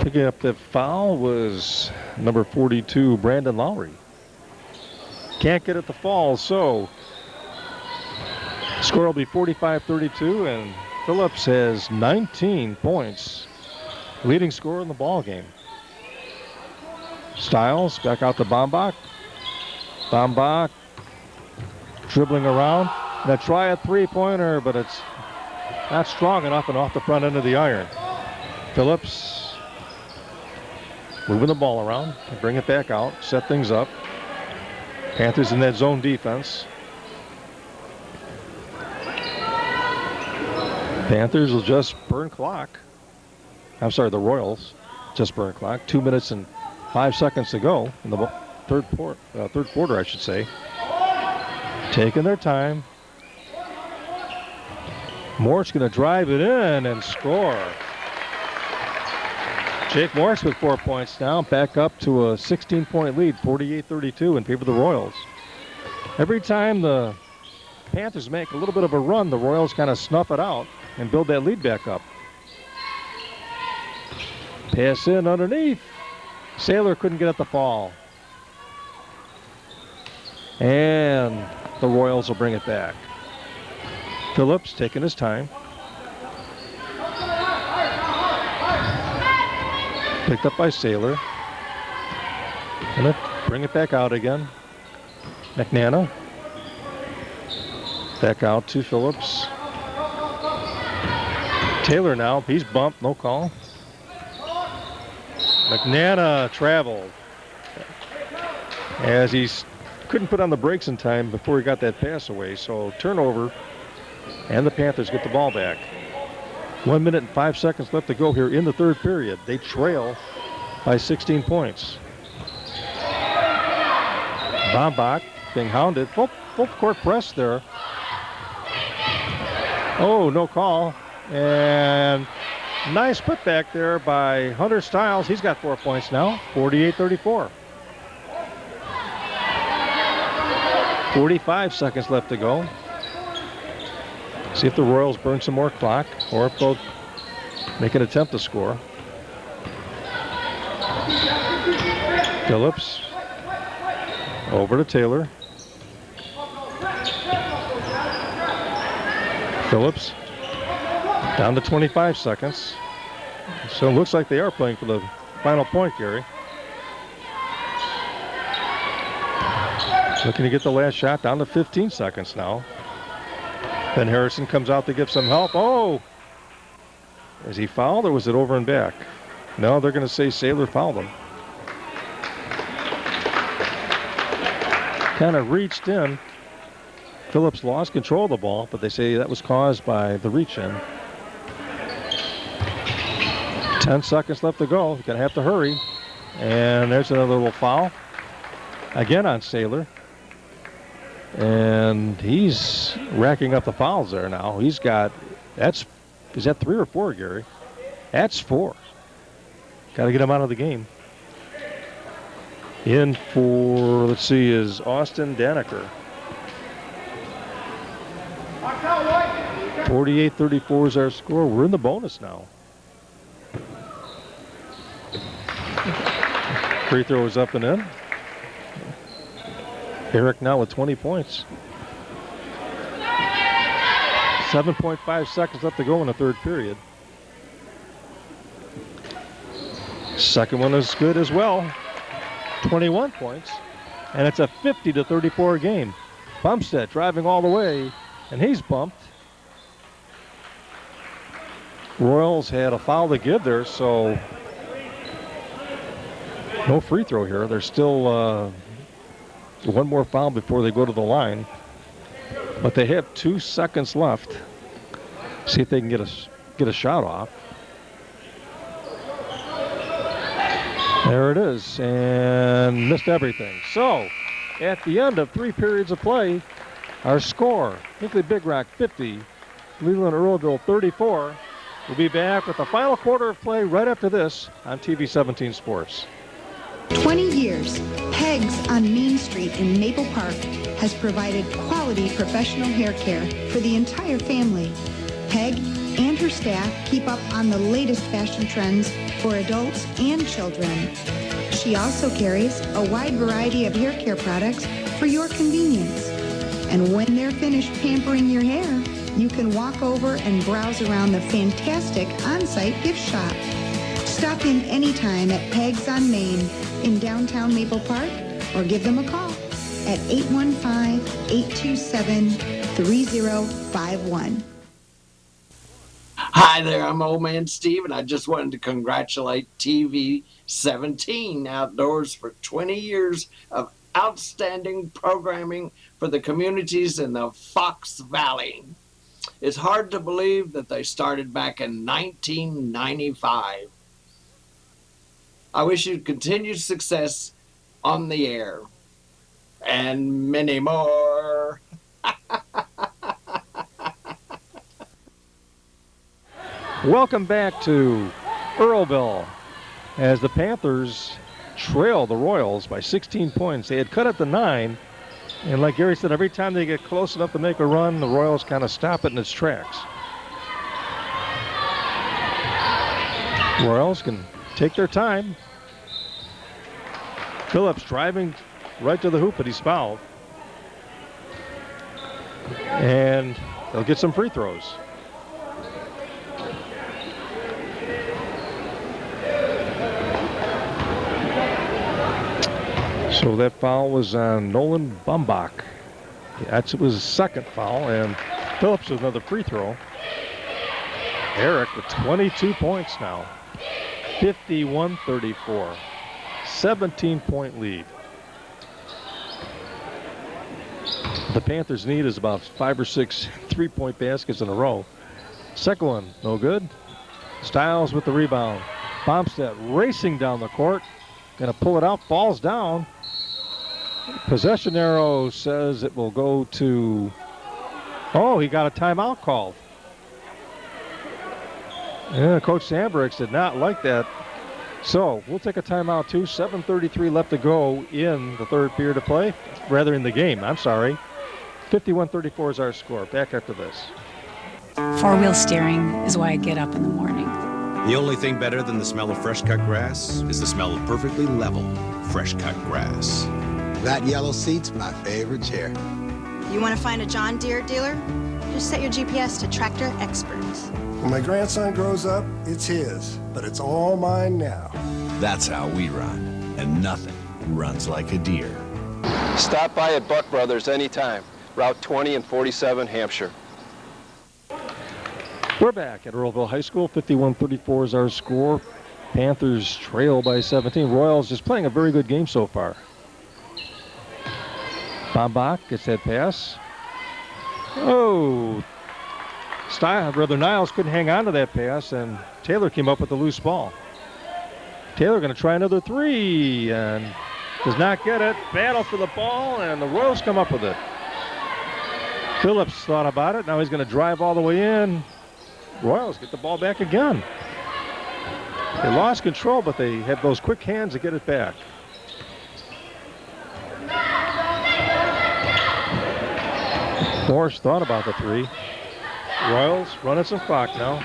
Picking up the foul was number 42, Brandon Lowry. Can't get it to fall, so score will be 45-32, and Phillips has 19 points. Leading scorer in the ball game. Stiles back out to Bombach. Bombach dribbling around. Now try a three-pointer, but it's not strong enough and off the front end of the iron. Phillips moving the ball around and bring it back out, set things up. Panthers in that zone defense. Panthers will just burn clock. I'm sorry, the Royals just burn clock. 2 minutes and 5 seconds to go in the third quarter, I should say. Taking their time. Morse going to drive it in and score. Jake Morse with 4 points now, back up to a 16-point lead, 48-32 in favor of the Royals. Every time the Panthers make a little bit of a run, the Royals kind of snuff it out and build that lead back up. Pass in underneath. Saylor couldn't get at the ball. And the Royals will bring it back. Phillips taking his time. Picked up by Saylor. Gonna bring it back out again. McNana. Back out to Phillips. Taylor now, he's bumped, no call. McNana traveled as he couldn't put on the brakes in time before he got that pass away. So turnover, and the Panthers get the ball back. 1 minute and 5 seconds left to go here in the third period. They trail by 16 points. Bombach being hounded. Full court press there. Oh, no call. And nice putback there by Hunter Stiles. He's got 4 points now, 48-34. 45 seconds left to go. See if the Royals burn some more clock or if they'll make an attempt to score. Phillips over to Taylor. Phillips down to 25 seconds. So it looks like they are playing for the final point, Gary. Looking to get the last shot down to 15 seconds now. Ben Harrison comes out to give some help. Oh! Is he fouled or was it over and back? No, they're going to say Saylor fouled him. Kind of reached in. Phillips lost control of the ball, but they say that was caused by the reach in. 10 seconds left to go. You're going to have to hurry. And there's another little foul. Again on Saylor. And he's racking up the fouls there now. He's got, is that 3 or 4, Gary? That's 4. Got to get him out of the game. In for, let's see, is Austin Danaker. 48-34 is our score. We're in the bonus now. Free throw is up and in. Eric now with 20 points. 7.5 seconds left to go in the third period. Second one is good as well. 21 points. And it's a 50-34 game. Bumstead driving all the way, and he's bumped. Royals had a foul to give there, so no free throw here. There's still one more foul before they go to the line. But they have 2 seconds left. See if they can get a shot off. There it is, and missed everything. So, at the end of 3 periods of play, our score, Hinckley-Big Rock 50, Leland-Earlville 34. We'll be back with the final quarter of play right after this on TV 17 Sports. 20 years, Peg's on Main Street in Maple Park has provided quality professional hair care for the entire family. Peg and her staff keep up on the latest fashion trends for adults and children. She also carries a wide variety of hair care products for your convenience. And when they're finished pampering your hair, you can walk over and browse around the fantastic on-site gift shop. Stop in anytime at Peg's on Main in downtown Maple Park or give them a call at 815-827-3051. Hi there, I'm Old Man Steve, and I just wanted to congratulate TV 17 Outdoors for 20 years of outstanding programming for the communities in the Fox Valley. It's hard to believe that they started back in 1995. I wish you continued success on the air and many more. Welcome back to Earlville as the Panthers trail the Royals by 16 points. They had cut it to 9, and like Gary said, every time they get close enough to make a run, the Royals kind of stop it in its tracks. Royals can take their time. Phillips driving right to the hoop, but he's fouled. And they'll get some free throws. So that foul was on Nolan Bumbach. That was his second foul, and Phillips with another free throw. Eric with 22 points now. 51-34. 17-point lead. The Panthers' need is about 5 or 6 3-point baskets in a row. Second one, no good. Stiles with the rebound. Bomstead racing down the court. Gonna pull it out, falls down. Possession arrow says it will go to, he got a timeout called. Yeah, Coach Sandbergs did not like that. So we'll take a timeout too. 7:33 left to go in the third period of play. Rather in the game, I'm sorry. 51-34 is our score. Back after this. 4-wheel steering is why I get up in the morning. The only thing better than the smell of fresh cut grass is the smell of perfectly level, fresh cut grass. That yellow seat's my favorite chair. You want to find a John Deere dealer? Just set your GPS to Tractor Experts. When my grandson grows up, it's his, but it's all mine now. That's how we run, and nothing runs like a Deere. Stop by at Buck Brothers anytime. Route 20 and 47, Hampshire. We're back at Earlville High School. 51-34 is our score. Panthers trail by 17. Royals just playing a very good game so far. Bombach gets that pass. Oh, Niles couldn't hang on to that pass, and Taylor came up with a loose ball. Taylor going to try another three, and does not get it. Battle for the ball, and the Royals come up with it. Phillips thought about it. Now he's going to drive all the way in. Royals get the ball back again. They lost control, but they have those quick hands to get it back. Morris thought about the three. Royals running some clock now.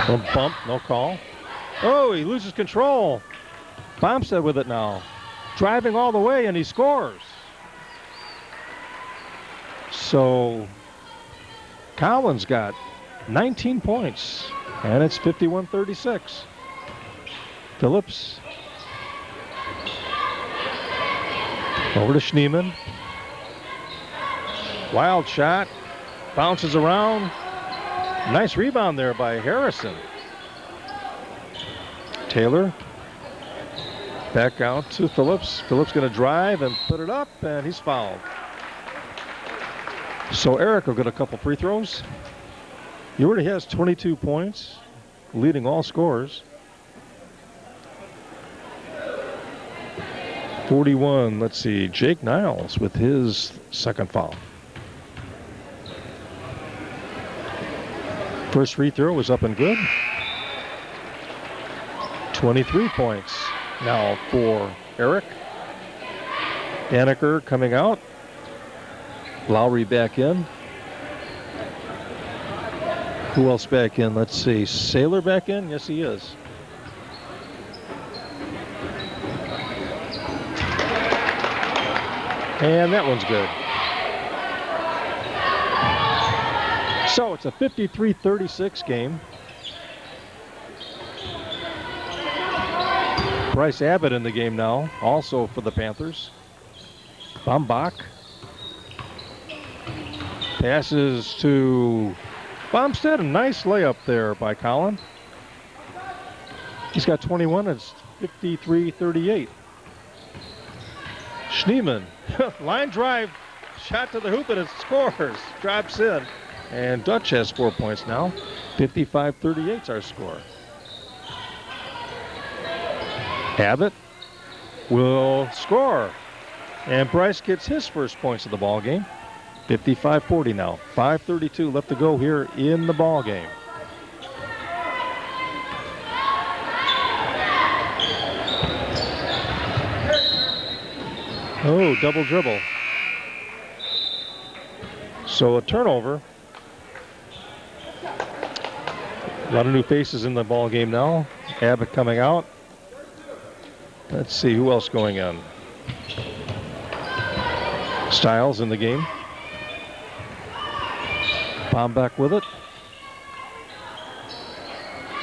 No bump, no call. Oh, he loses control. Bombstead with it now. Driving all the way, and he scores. So Collins got 19 points, and it's 51-36. Phillips over to Schneemann. Wild shot, bounces around. Nice rebound there by Harrison. Taylor back out to Phillips. Phillips going to drive and put it up, and he's fouled. So Eric will get a couple free throws. He already has 22 points, leading all scorers. 41, let's see, Jake Niles with his second foul. First free throw was up and good. 23 points now for Eric. Daniker coming out. Lowry back in. Who else back in? Let's see. Saylor back in? Yes, he is. And that one's good. So it's a 53-36 game. Bryce Abbott in the game now, also for the Panthers. Bombach. Passes to Bombstead. A nice layup there by Collin. He's got 21. It's 53-38. Schneemann. Line drive. Shot to the hoop and it scores. Drops in. And Dutch has 4 points now. 55-38 is our score. Abbott will score. And Bryce gets his first points of the ball game. 55-40 now. 5:32 left to go here in the ball game. Oh, double dribble. So a turnover. A lot of new faces in the ball game now. Abbott coming out. Let's see who else going in. Stiles in the game. Bombach with it.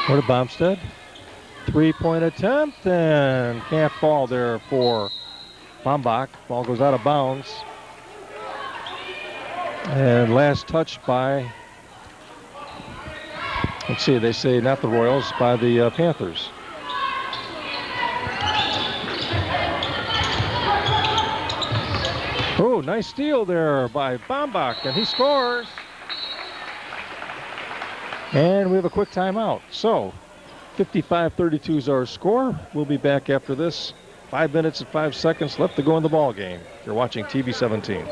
What a Bombstead. 3-point attempt and can't fall there for Bombach. Ball goes out of bounds. And last touch by, let's see, they say not the Royals, by the Panthers. Oh, nice steal there by Bombach, and he scores. And we have a quick timeout. So 55-32 is our score. We'll be back after this. 5 minutes and 5 seconds left to go in the ball game. You're watching TV 17.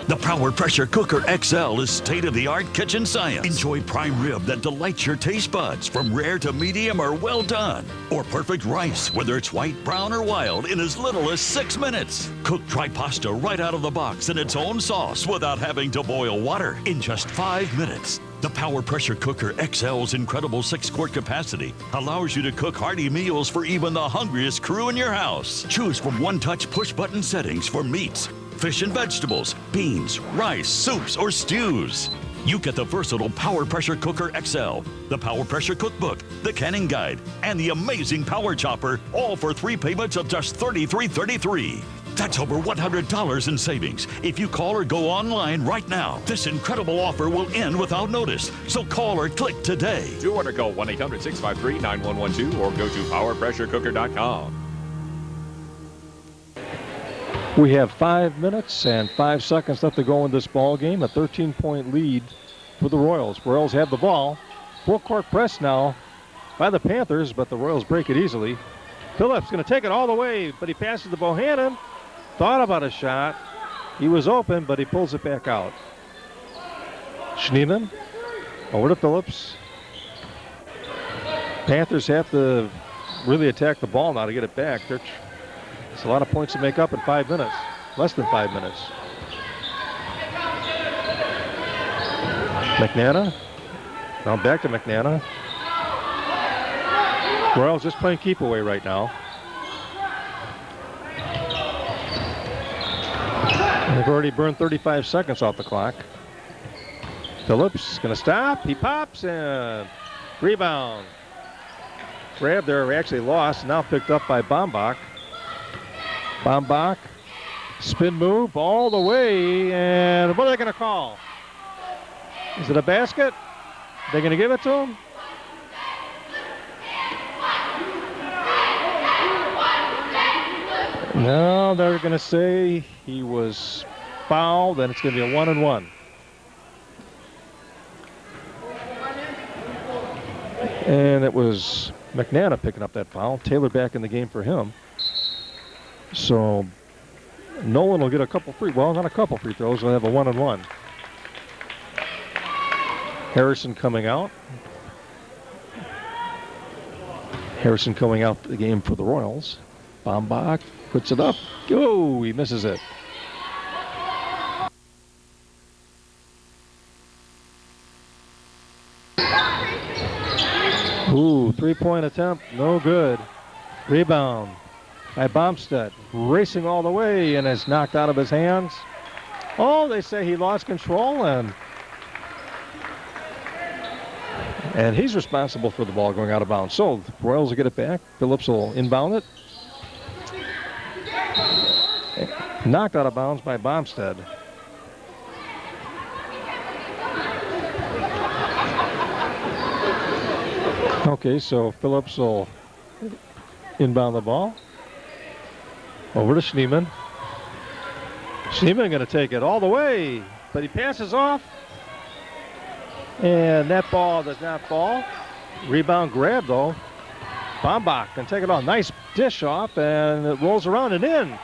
The Power Pressure Cooker XL is state-of-the-art kitchen science. Enjoy prime rib that delights your taste buds from rare to medium or well done. Or perfect rice, whether it's white, brown, or wild, in as little as 6 minutes. Cook dry pasta right out of the box in its own sauce without having to boil water in just 5 minutes. The Power Pressure Cooker XL's incredible 6-quart capacity allows you to cook hearty meals for even the hungriest crew in your house. Choose from one-touch push-button settings for meats, fish and vegetables, beans, rice, soups, or stews. you get the versatile Power Pressure Cooker XL, the Power Pressure Cookbook, the Canning Guide, and the amazing Power Chopper, all for 3 payments of just $33.33. That's over $100 in savings if you call or go online right now. This incredible offer will end without notice, so call or click today. To order, call 1-800-653-9112 or go to powerpressurecooker.com. We have 5 minutes and 5 seconds left to go in this ball game. A 13-point lead for the Royals. Royals have the ball. Full court press now by the Panthers, but the Royals break it easily. Phillips going to take it all the way, but he passes to Bohannon. Thought about a shot. He was open, but he pulls it back out. Schneemann over to Phillips. Panthers have to really attack the ball now to get it back. It's a lot of points to make up in 5 minutes. Less than 5 minutes. McNana. Now back to McNana. Royals just playing keep away right now. They've already burned 35 seconds off the clock. Phillips going to stop. He pops and rebound. Grab there, actually lost. Now picked up by Baumbach. Baumbach, spin move all the way, and what are they going to call? Is it a basket? Are they going to give it to him? No, they're going to say he was fouled, and it's going to be a 1-and-1. And it was McNana picking up that foul. Taylor back in the game for him. So Nolan will get a couple not a couple free throws. We'll have a 1-and-1. Harrison coming out. Harrison coming out the game for the Royals. Baumbach puts it up. Oh, he misses it. Ooh, 3-point attempt. No good. Rebound by Bumstead. Racing all the way and is knocked out of his hands. Oh, they say he lost control and he's responsible for the ball going out of bounds. So the Royals will get it back. Phillips will inbound it. Knocked out of bounds by Bumstead. Okay, so Phillips will inbound the ball. Over to Schneemann. Schneemann going to take it all the way, but he passes off. And that ball does not fall. Rebound grab, though. Baumbach can take it off. Nice dish off, and it rolls around and in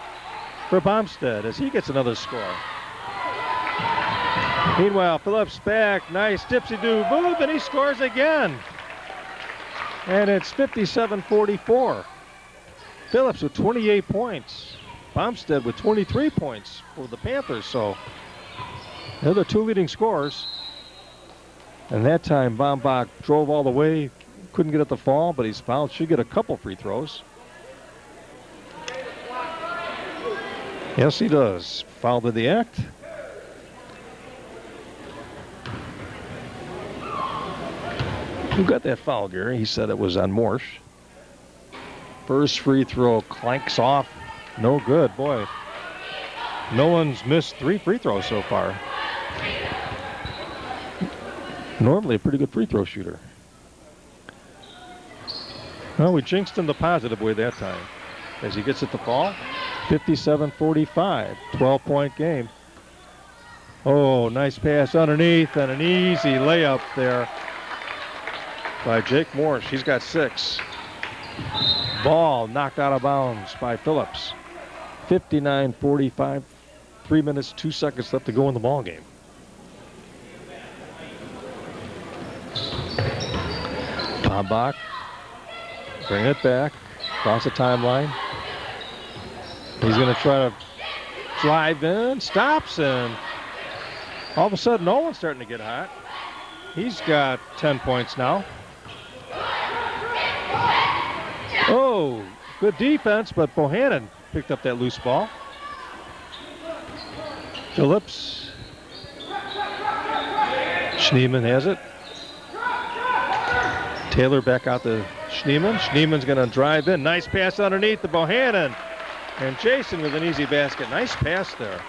for Bumstead as he gets another score. Meanwhile, Phillips back. Nice dipsy-do move, and he scores again. And it's 57-44. Phillips with 28 points. Bumstead with 23 points for the Panthers. So they're the 2 leading scorers. And that time, Baumbach drove all the way. Couldn't get at the fall, but he's fouled. Should get a couple free throws. Yes, he does. Foul to the act. Who got that foul, Gary? He said it was on Morsch. First free throw clanks off. No good, boy. No one's missed 3 free throws so far. Normally a pretty good free throw shooter. Well, we jinxed him the positive way that time. As he gets it to fall, 57-45, 12-point game. Oh, nice pass underneath and an easy layup there by Jake Morsch. He's got 6. Ball knocked out of bounds by Phillips. 59-45, 3 minutes, 2 seconds left to go in the ball game. Baumbach, bring it back, across the timeline. He's going to try to drive in, stops, and all of a sudden Nolan's starting to get hot. He's got 10 points now. Oh, good defense, but Bohannon picked up that loose ball. Phillips. Schneeman has it. Taylor back out to Schneeman. Schneeman's going to drive in. Nice pass underneath to Bohannon. And Jason with an easy basket. Nice pass there.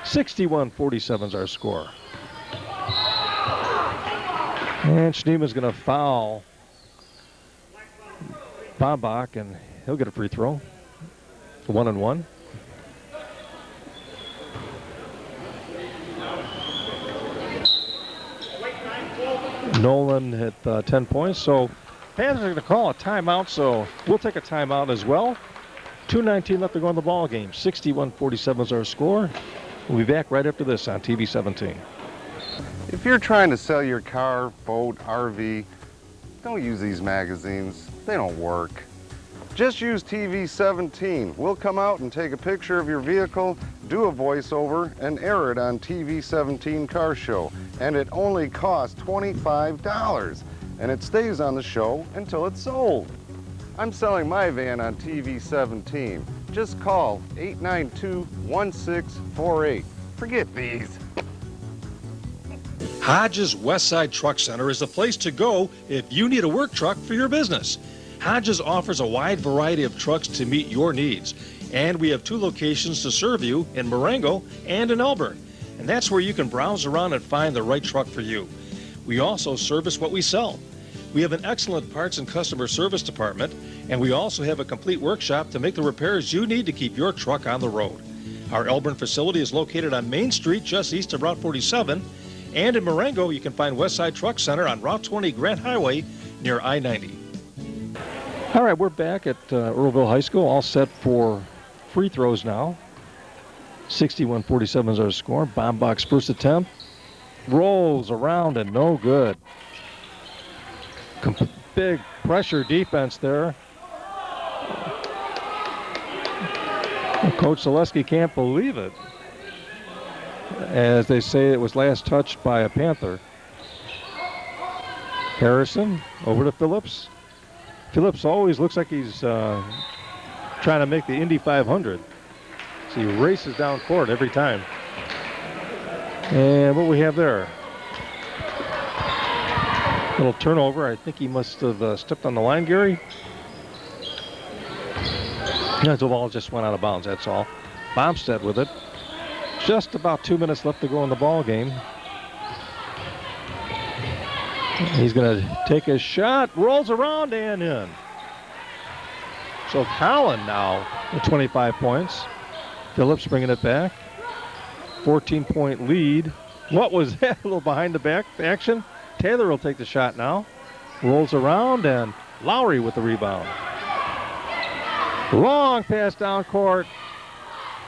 61-47 is our score. And Schneeman's going to foul Bombach, and he'll get a free throw. 1-and-1. Nolan hit 10 points. So Panthers are going to call a timeout, so we'll take a timeout as well. 2:19 left to go in the ball game. 61-47 is our score. We'll be back right after this on TV 17. If you're trying to sell your car, boat, RV, don't use these magazines. They don't work. Just use TV 17. We'll come out and take a picture of your vehicle, do a voiceover, and air it on TV 17 Car Show. And it only costs $25. And it stays on the show until it's sold. I'm selling my van on TV 17. Just call 892-1648. Forget these. Hodges Westside Truck Center is the place to go if you need a work truck for your business. Hodges offers a wide variety of trucks to meet your needs. And we have 2 locations to serve you in Marengo and in Elburn. And that's where you can browse around and find the right truck for you. We also service what we sell. We have an excellent parts and customer service department, and we also have a complete workshop to make the repairs you need to keep your truck on the road. Our Elburn facility is located on Main Street, just east of Route 47, and in Marengo, you can find Westside Truck Center on Route 20 Grant Highway near I-90. All right, we're back at Earlville High School, all set for free throws now. 61-47 is our score. Bombach's first attempt rolls around and no good. Big pressure defense there. Coach Zaleski can't believe it. As they say, it was last touched by a Panther. Harrison over to Phillips. Phillips always looks like he's trying to make the Indy 500. So he races down court every time. And what we have there? Little turnover. I think he must have stepped on the line, Gary. The ball just went out of bounds, that's all. Bomstead with it. Just about 2 minutes left to go in the ball game. He's going to take his shot, rolls around and in. So Collin now with 25 points. Phillips bringing it back. 14-point lead. What was that? A little behind the back action. Taylor will take the shot now. Rolls around, and Lowry with the rebound. Long pass down court.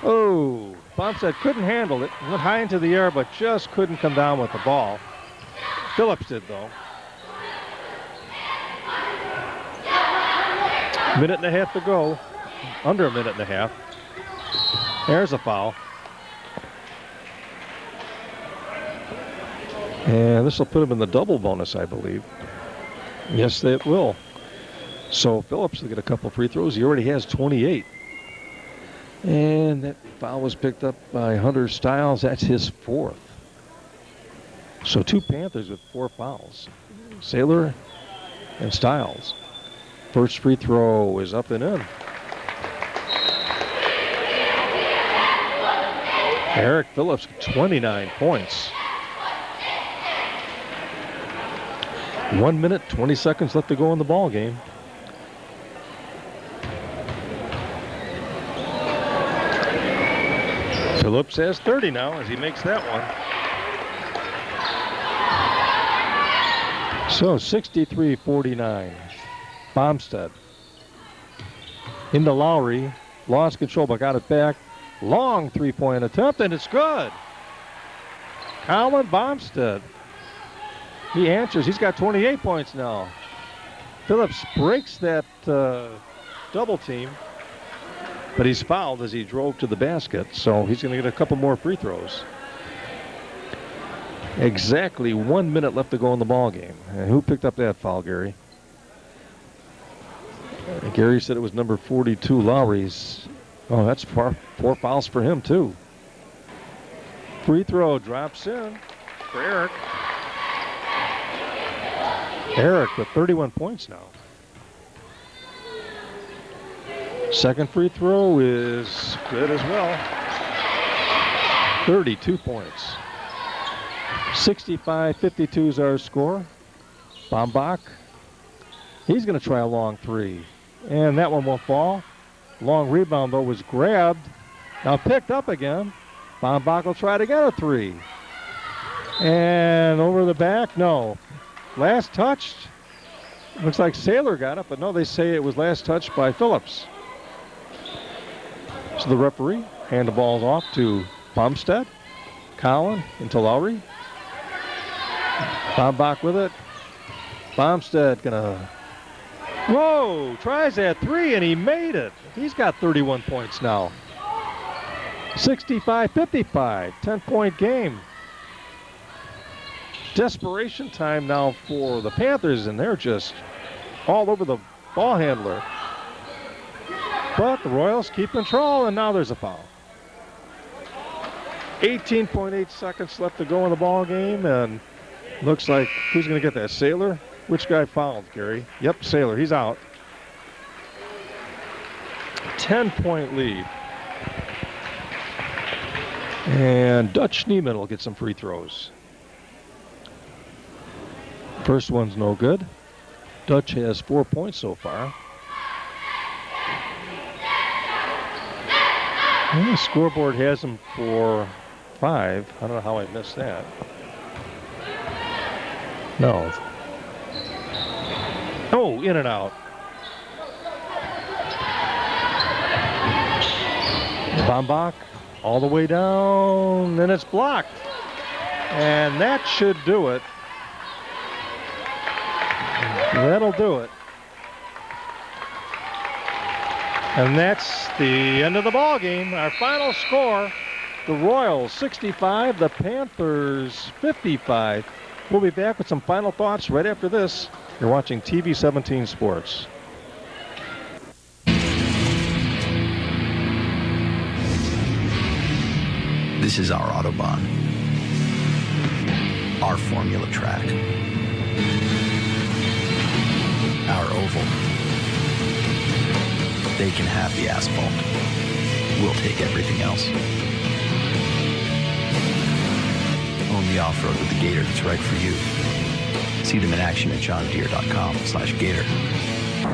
Oh, Bomstead couldn't handle it. Went high into the air, but just couldn't come down with the ball. Phillips did, though. Minute and a half to go. Under a minute and a half. There's a foul. And this will put him in the double bonus, I believe. Yes, it will. So Phillips will get a couple free throws. He already has 28. And that foul was picked up by Hunter Stiles. That's his 4th. So 2 Panthers with 4 fouls. Saylor and Stiles. First free throw is up and in. Eric Phillips, 29 points. 1 minute, 20 seconds left to go in the ball game. Phillips has 30 now as he makes that one. So 63-49. Bomstead. Into Lowry. Lost control but got it back. Long three-point attempt, and it's good. Colin Bomstead. He answers. He's got 28 points now. Phillips breaks that double team, but he's fouled as he drove to the basket, so he's going to get a couple more free throws. Exactly 1 minute left to go in the ball game. And who picked up that foul, Gary? Gary said it was number 42, Lowry's. Oh, that's 4 fouls for him, too. Free throw drops in for Eric. Eric with 31 points now. Second free throw is good as well. 32 points. 65-52 is our score. Bombach, he's going to try a long three. And that one won't fall. Long rebound, though, was grabbed. Now picked up again. Bombach will try to get a three. And over the back, no. Last touched. Looks like Saylor got it, but no, they say it was last touched by Phillips. So the referee hand the balls off to Bumstead, Collin into Lowry. Bombach with it. Bumstead gonna, whoa, tries that three and he made it. He's got 31 points now. 65-55, 10-point game. Desperation time now for the Panthers, and they're just all over the ball handler. But the Royals keep control, and now there's a foul. 18.8 seconds left to go in the ball game, and looks like, who's going to get that? Saylor? Which guy fouled, Gary? Yep, Saylor. He's out. 10-point lead. And Dutch Schneemann will get some free throws. First one's no good. Dutch has 4 points so far. And the scoreboard has him for 5. I don't know how I missed that. No. Oh, in and out. Bombach all the way down, and it's blocked. And that should do it. That'll do it. And that's the end of the ball game. Our final score, the Royals 65, the Panthers 55. We'll be back with some final thoughts right after this. You're watching TV 17 Sports. This is our Autobahn, our formula track, our oval. They can have the asphalt. We'll take everything else. Own the off-road with the Gator that's right for you. See them in action at johndeere.com/Gator.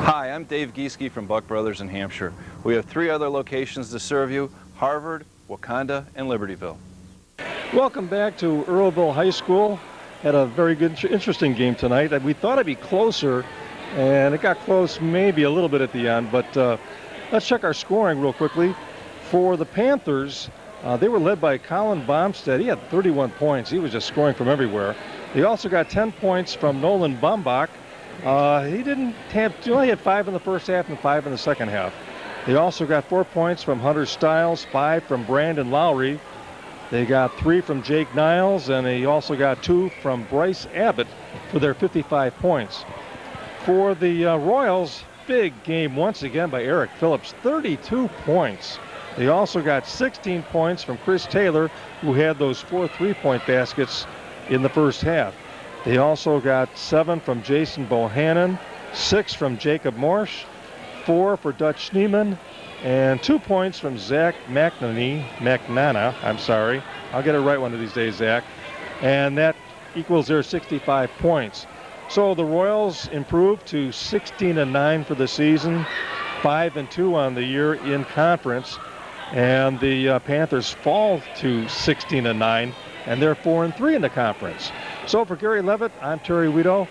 Hi, I'm Dave Gieske from Buck Brothers in Hampshire. We have 3 other locations to serve you: Harvard, Wakanda, and Libertyville. Welcome back to Earlville High School. Had a very good, interesting game tonight. We thought it'd be closer, and it got close maybe a little bit at the end, but let's check our scoring real quickly. For the Panthers, they were led by Colin Bomstead. He had 31 points. He was just scoring from everywhere. They also got 10 points from Nolan Bombach. He only had 5 in the first half and 5 in the second half. They also got 4 points from Hunter Stiles, 5 from Brandon Lowry. They got 3 from Jake Niles, and they also got 2 from Bryce Abbott for their 55 points. For the Royals, big game once again by Eric Phillips, 32 points. They also got 16 points from Chris Taylor, who had those 4 3-point baskets in the first half. They also got 7 from Jason Bohannon, 6 from Jacob Morsch, 4 for Dutch Schneemann, and 2 points from Zach McNana. I'll get it right one of these days, Zach. And that equals their 65 points. So the Royals improved to 16-9 for the season, 5-2 on the year in conference. And the Panthers fall to 16-9, and they're 4-3 in the conference. So for Gary Levitt, I'm Terry Weedo.